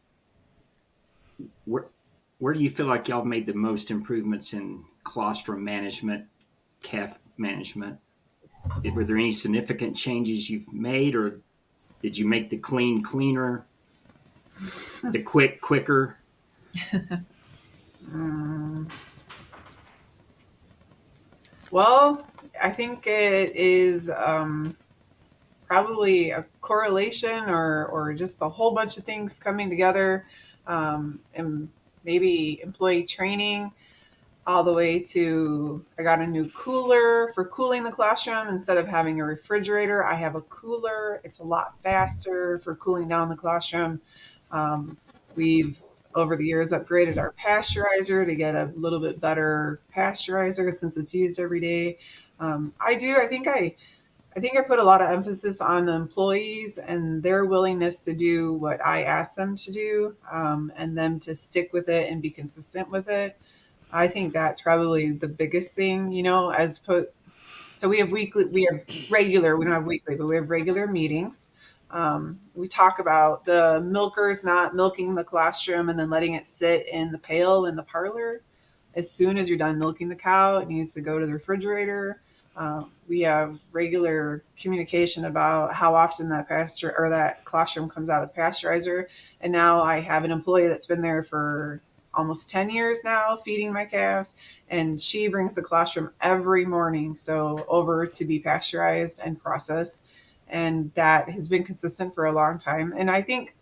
Where do you feel like y'all made the most improvements in colostrum management, calf management? Were there any significant changes you've made, or did you make the clean cleaner, the quicker? Well, I think it is probably a correlation or just a whole bunch of things coming together, and maybe employee training, all the way to I got a new cooler for cooling the colostrum. Instead of having a refrigerator, I have a cooler. It's a lot faster for cooling down the colostrum. We've over the years upgraded our pasteurizer to get a little bit better pasteurizer since it's used every day. I think I put a lot of emphasis on the employees and their willingness to do what I ask them to do, and them to stick with it and be consistent with it. I think that's probably the biggest thing, so we have regular, we don't have weekly, but we have regular meetings. We talk about the milkers not milking the colostrum and then letting it sit in the pail in the parlor. As soon as you're done milking the cow, it needs to go to the refrigerator. We have regular communication about how often that colostrum comes out of the pasteurizer. And now I have an employee that's been there for almost 10 years now feeding my calves, and she brings the colostrum every morning so over to be pasteurized and processed, and that has been consistent for a long time. And I think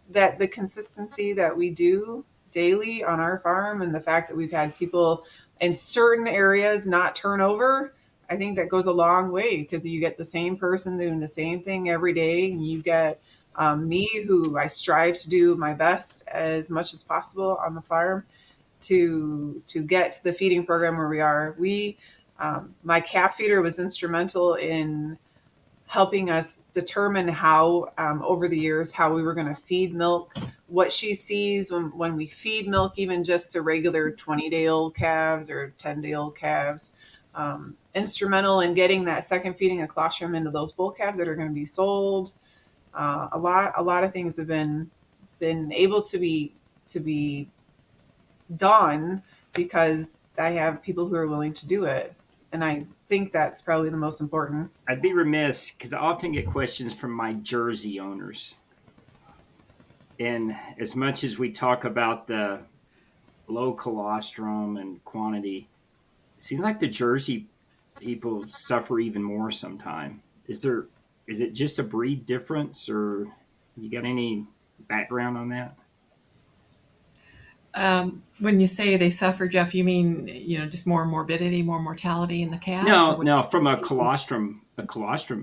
that the consistency that we do daily on our farm, and the fact that we've had people in certain areas not turn over, I think that goes a long way, because you get the same person doing the same thing every day, and you get me, who I strive to do my best as much as possible on the farm to get to the feeding program where we are. My calf feeder was instrumental in helping us determine how, over the years, how we were going to feed milk, what she sees when we feed milk, even just to regular 20-day-old calves or 10-day-old calves. Instrumental in getting that second feeding of colostrum into those bull calves that are going to be sold. A lot of things have been able to be done because I have people who are willing to do it. And I think that's probably the most important. I'd be remiss because I often get questions from my Jersey owners. And as much as we talk about the low colostrum and quantity, it seems like the Jersey people suffer even more sometimes. Is it just a breed difference, or you got any background on that? When you say they suffer, Jeff, you mean, just more morbidity, more mortality in the calves? No, from a colostrum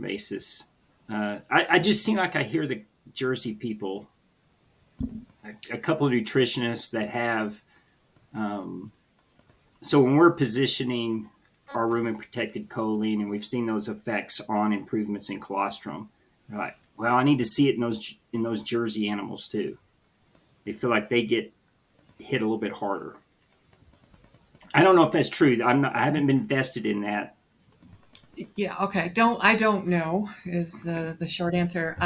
basis. I just seem like I hear the Jersey people, a couple of nutritionists that have. So when we're positioning our rumen protected choline, and we've seen those effects on improvements in colostrum, they're like, well, I need to see it in those Jersey animals too. They feel like they get hit a little bit harder. I don't know if that's true. I haven't been vested in that. Yeah. Okay. I don't know is the short answer.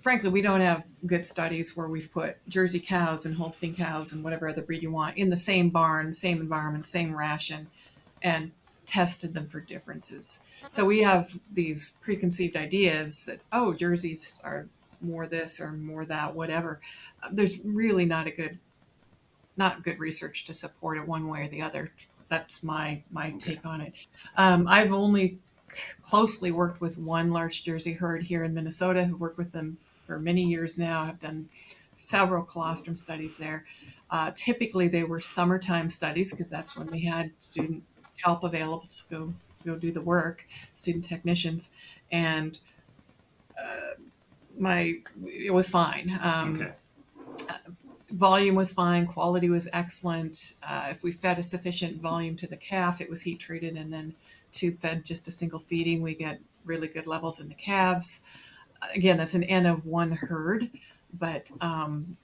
Frankly, we don't have good studies where we've put Jersey cows and Holstein cows and whatever other breed you want in the same barn, same environment, same ration, and tested them for differences. So we have these preconceived ideas that, Jerseys are more this or more that, whatever. There's really not good research to support it one way or the other. That's my take on it. I've only closely worked with one large Jersey herd here in Minnesota, who've worked with them for many years now. I've done several colostrum studies there. Typically, they were summertime studies because that's when we had student help available to go do the work, student technicians, and it was fine. Okay. Volume was fine, quality was excellent. If we fed a sufficient volume to the calf, it was heat treated and then tube fed just a single feeding. We get really good levels in the calves. Again, that's an N of one herd, but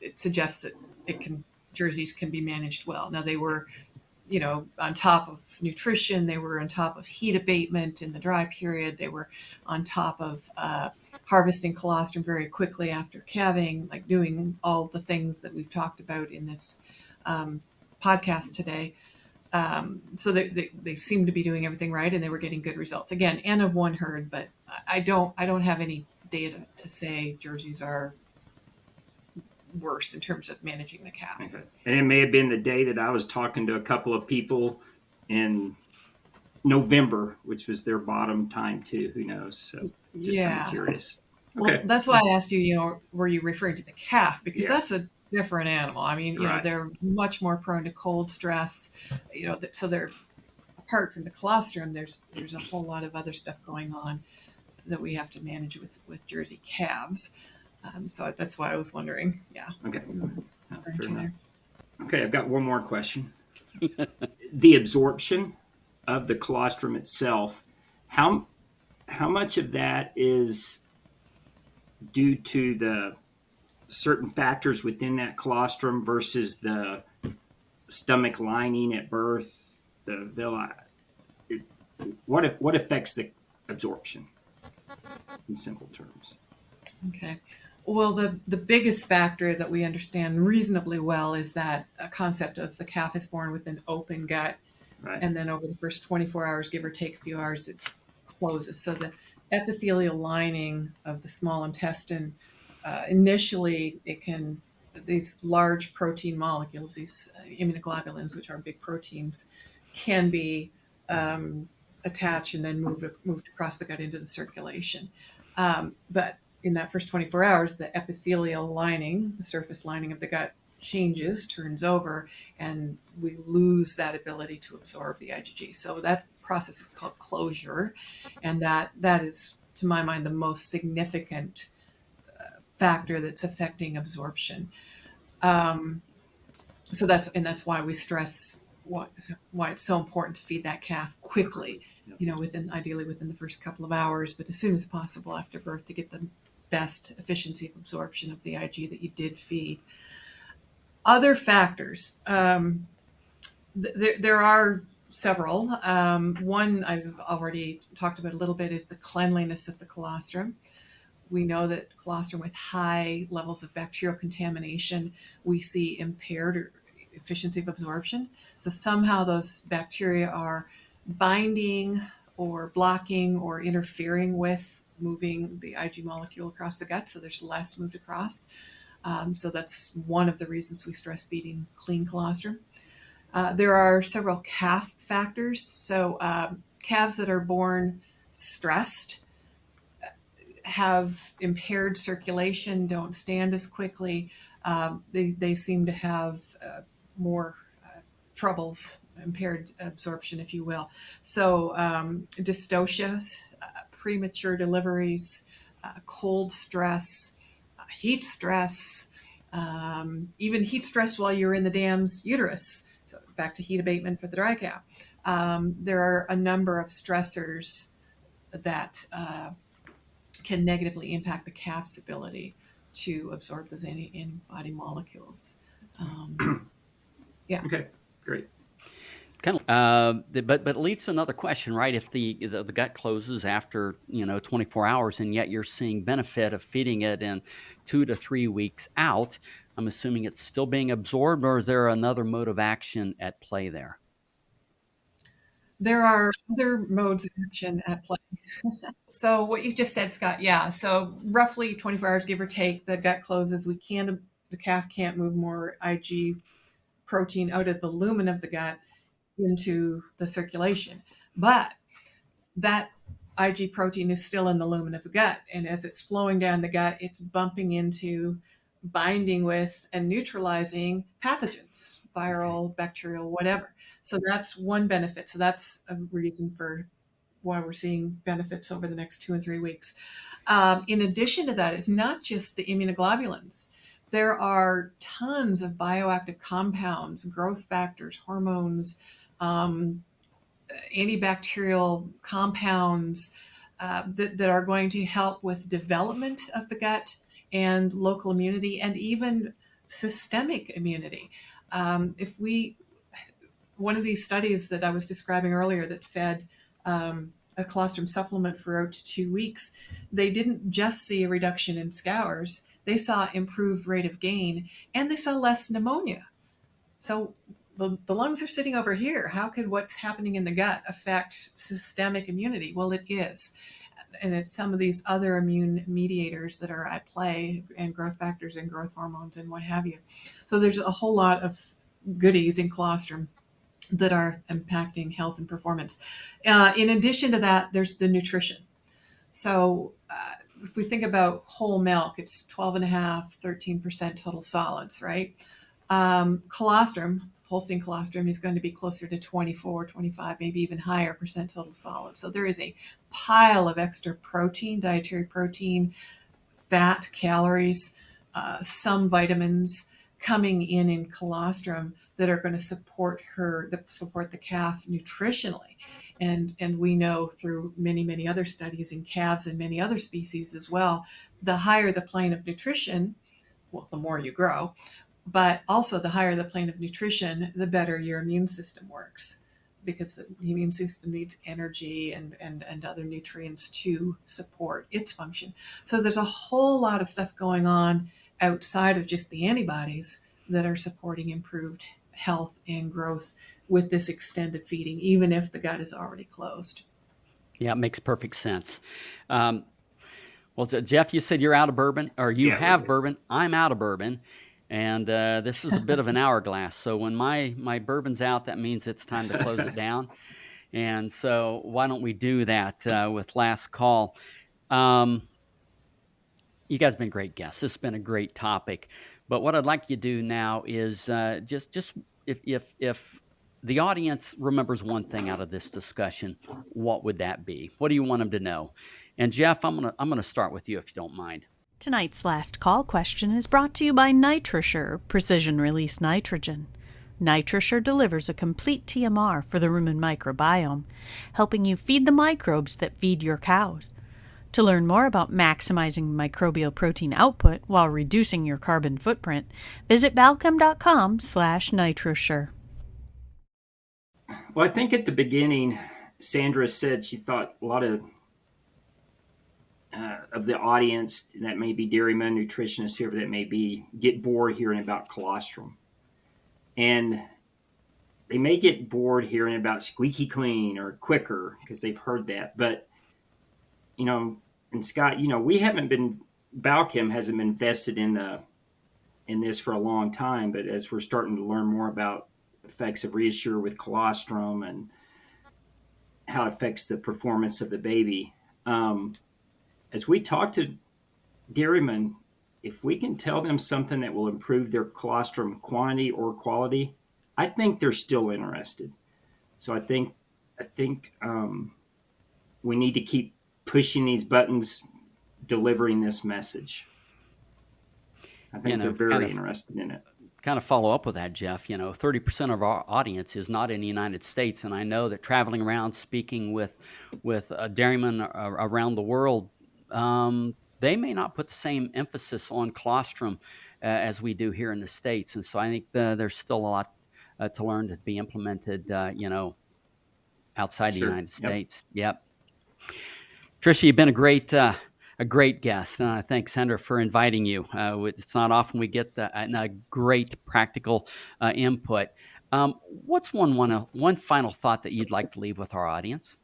it suggests that Jerseys can be managed well. Now they were, on top of nutrition, they were on top of heat abatement in the dry period. They were on top of harvesting colostrum very quickly after calving, like doing all the things that we've talked about in this podcast today. So they seem to be doing everything right, and they were getting good results. Again, N of one herd, but I don't have any data to say Jerseys are worse in terms of managing the cow. Okay. And it may have been the day that I was talking to a couple of people in November, which was their bottom time too. Who knows? So just kind of curious. Well, Okay. that's why I asked you, were you referring to the calf? Because Yeah. that's a different animal. I mean, Right. they're much more prone to cold stress, so they're, apart from the colostrum, there's a whole lot of other stuff going on that we have to manage with Jersey calves. So that's why I was wondering. Yeah. Okay. Fair enough. There. Okay, I've got one more question. The absorption of the colostrum itself, how much of that is due to the certain factors within that colostrum versus the stomach lining at birth, the villi? What affects the absorption in simple terms? Okay. Well, the biggest factor that we understand reasonably well is that concept of the calf is born with an open gut. Right. And then over the first 24 hours, give or take a few hours, it closes. So the epithelial lining of the small intestine, initially these large protein molecules, these immunoglobulins, which are big proteins, can be attached and then moved across the gut into the circulation. But in that first 24 hours, the epithelial lining, the surface lining of the gut, changes, turns over, and we lose that ability to absorb the IgG. So that process is called closure, and that is, to my mind, the most significant factor that's affecting absorption. So that's why we stress why it's so important to feed that calf quickly, ideally within the first couple of hours, but as soon as possible after birth to get the best efficiency of absorption of the Ig that you did feed. Other factors, there are several. One I've already talked about a little bit is the cleanliness of the colostrum. We know that colostrum with high levels of bacterial contamination, we see impaired efficiency of absorption. So somehow those bacteria are binding or blocking or interfering with moving the Ig molecule across the gut, so there's less moved across. So that's one of the reasons we stress feeding clean colostrum. There are several calf factors. So calves that are born stressed have impaired circulation, don't stand as quickly. They seem to have more troubles, impaired absorption, if you will. So dystocia, premature deliveries, cold stress, heat stress, even heat stress while you're in the dam's uterus. So back to heat abatement for the dry cow. There are a number of stressors that can negatively impact the calf's ability to absorb those antibody molecules. Yeah. Okay, great. But it leads to another question, right? If the gut closes after 24 hours, and yet you're seeing benefit of feeding it in 2 to 3 weeks out, I'm assuming it's still being absorbed, or is there another mode of action at play there? There are other modes of action at play. So what you just said, Scott, yeah. So roughly 24 hours, give or take, the gut closes. The calf can't move more Ig protein out of the lumen of the gut into the circulation. But that Ig protein is still in the lumen of the gut. And as it's flowing down the gut, it's bumping into, binding with, and neutralizing pathogens, viral, bacterial, whatever. So that's one benefit. So that's a reason for why we're seeing benefits over the next 2 and 3 weeks. In addition to that, it's not just the immunoglobulins. There are tons of bioactive compounds, growth factors, hormones, antibacterial compounds that are going to help with development of the gut and local immunity and even systemic immunity. One of these studies that I was describing earlier that fed a colostrum supplement for out to 2 weeks, they didn't just see a reduction in scours, they saw improved rate of gain, and they saw less pneumonia. So the lungs are sitting over here. How could what's happening in the gut affect systemic immunity? Well, it is. And it's some of these other immune mediators that are at play, and growth factors and growth hormones and what have you. So there's a whole lot of goodies in colostrum that are impacting health and performance. In addition to that, there's the nutrition. So if we think about whole milk, it's 12.5, 13% total solids, right? Colostrum, Holstein colostrum, is going to be closer to 24, 25, maybe even higher percent total solids. So there is a pile of extra protein, dietary protein, fat, calories, some vitamins coming in colostrum that are going to support the calf nutritionally. And we know through many other studies in calves and many other species as well, the higher the plane of nutrition, well, the more you grow, but also the higher the plane of nutrition, the better your immune system works, because the immune system needs energy and other nutrients to support its function. So there's a whole lot of stuff going on outside of just the antibodies that are supporting improved health and growth with this extended feeding, even if the gut is already closed. Yeah, it makes perfect sense. Well, so Jeff, you said you're out of bourbon, or you Yeah, have bourbon. I'm out of bourbon, and this is a bit of an hourglass. So when my bourbon's out, that means it's time to close it down. And so why don't we do that with last call? You guys have been great guests. This has been a great topic. But what I'd like you to do now is just if the audience remembers one thing out of this discussion, what would that be? What do you want them to know? And Jeff, I'm gonna start with you if you don't mind. Tonight's last call question is brought to you by Tricia, Precision Release Nitrogen. Tricia delivers a complete TMR for the rumen microbiome, helping you feed the microbes that feed your cows. To learn more about maximizing microbial protein output while reducing your carbon footprint, visit balchem.com/Tricia. Well, I think at the beginning, Sandra said she thought a lot of the audience that may be dairymen, nutritionists, whoever that may be, get bored hearing about colostrum. And they may get bored hearing about squeaky clean or quicker because they've heard that. But, and Scott, we haven't been, Balchem hasn't been invested in this for a long time. But as we're starting to learn more about effects of Reassure with colostrum and how it affects the performance of the baby, as we talk to dairymen, if we can tell them something that will improve their colostrum quantity or quality, I think they're still interested. So I think we need to keep pushing these buttons, delivering this message. I think they're very interested in it. Kind of follow up with that, Jeff. 30% of our audience is not in the United States, and I know that traveling around speaking with dairymen around the world, they may not put the same emphasis on colostrum as we do here in the States. And so I think there's still a lot to learn to be implemented, outside the United States. Yep. Tricia, you've been a great guest. Thanks, Sandra, for inviting you. It's not often we get a great practical input. What's one final thought that you'd like to leave with our audience?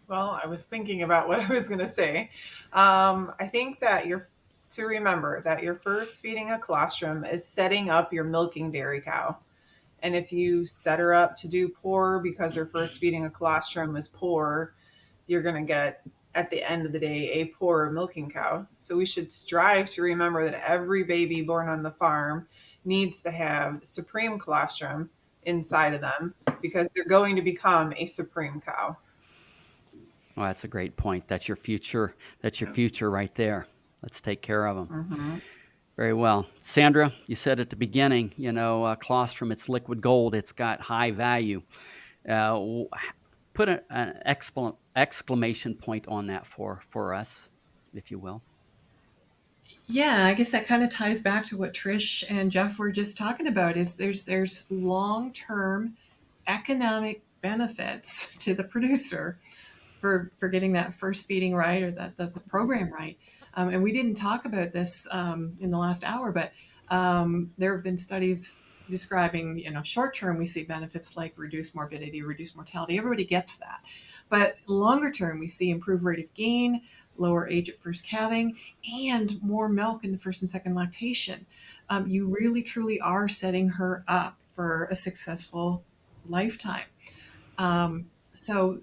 Well, I was thinking about what I was going to say. I think that to remember that your first feeding a colostrum is setting up your milking dairy cow. And if you set her up to do poor because her first feeding a colostrum is poor, you're going to get, at the end of the day, a poor milking cow. So we should strive to remember that every baby born on the farm needs to have supreme colostrum inside of them because they're going to become a supreme cow. Well, that's a great point. That's your future. That's your future right there. Let's take care of them. Mm-hmm. Very well. Sandra, you said at the beginning, colostrum, it's liquid gold. It's got high value. Put an exclamation point on that for us, if you will. Yeah, I guess that kind of ties back to what Trish and Jeff were just talking about. Is there's long-term economic benefits to the producer for getting that first feeding right or the program right. And we didn't talk about this in the last hour, but there have been studies describing, short term, we see benefits like reduced morbidity, reduced mortality. Everybody gets that. But longer term, we see improved rate of gain, lower age at first calving, and more milk in the first and second lactation. You really, truly are setting her up for a successful lifetime. So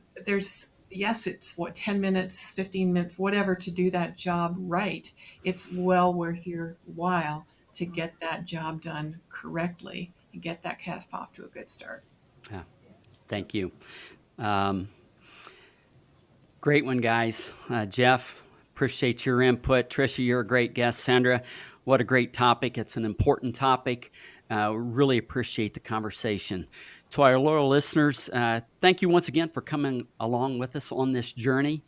yes, it's 10 minutes, 15 minutes, whatever to do that job right. It's well worth your while to get that job done correctly and get that calf off to a good start. Yeah. Thank you. Great one, guys. Jeff, appreciate your input. Tricia, you're a great guest. Sandra, what a great topic. It's an important topic. Really appreciate the conversation. To our loyal listeners, thank you once again for coming along with us on this journey.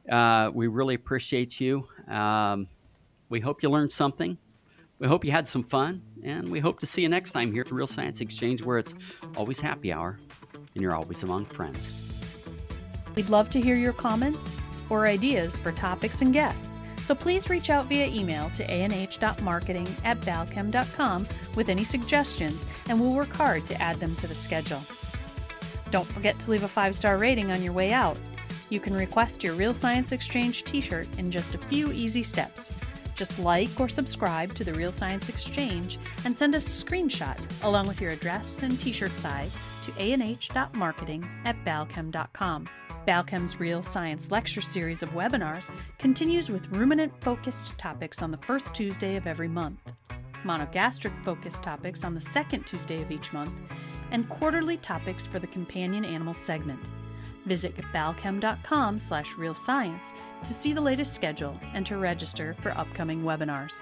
We really appreciate you. We hope you learned something. We hope you had some fun, and we hope to see you next time here at the Real Science Exchange, where it's always happy hour and you're always among friends. We'd love to hear your comments or ideas for topics and guests. So please reach out via email to anh.marketing@balchem.com with any suggestions, and we'll work hard to add them to the schedule. Don't forget to leave a 5-star rating on your way out. You can request your Real Science Exchange t-shirt in just a few easy steps. Just like or subscribe to the Real Science Exchange and send us a screenshot along with your address and t-shirt size to anh.marketing@balchem.com. Balchem's Real Science Lecture Series of webinars continues with ruminant-focused topics on the first Tuesday of every month, monogastric-focused topics on the second Tuesday of each month, and quarterly topics for the companion animal segment. Visit balchem.com/realscience to see the latest schedule and to register for upcoming webinars.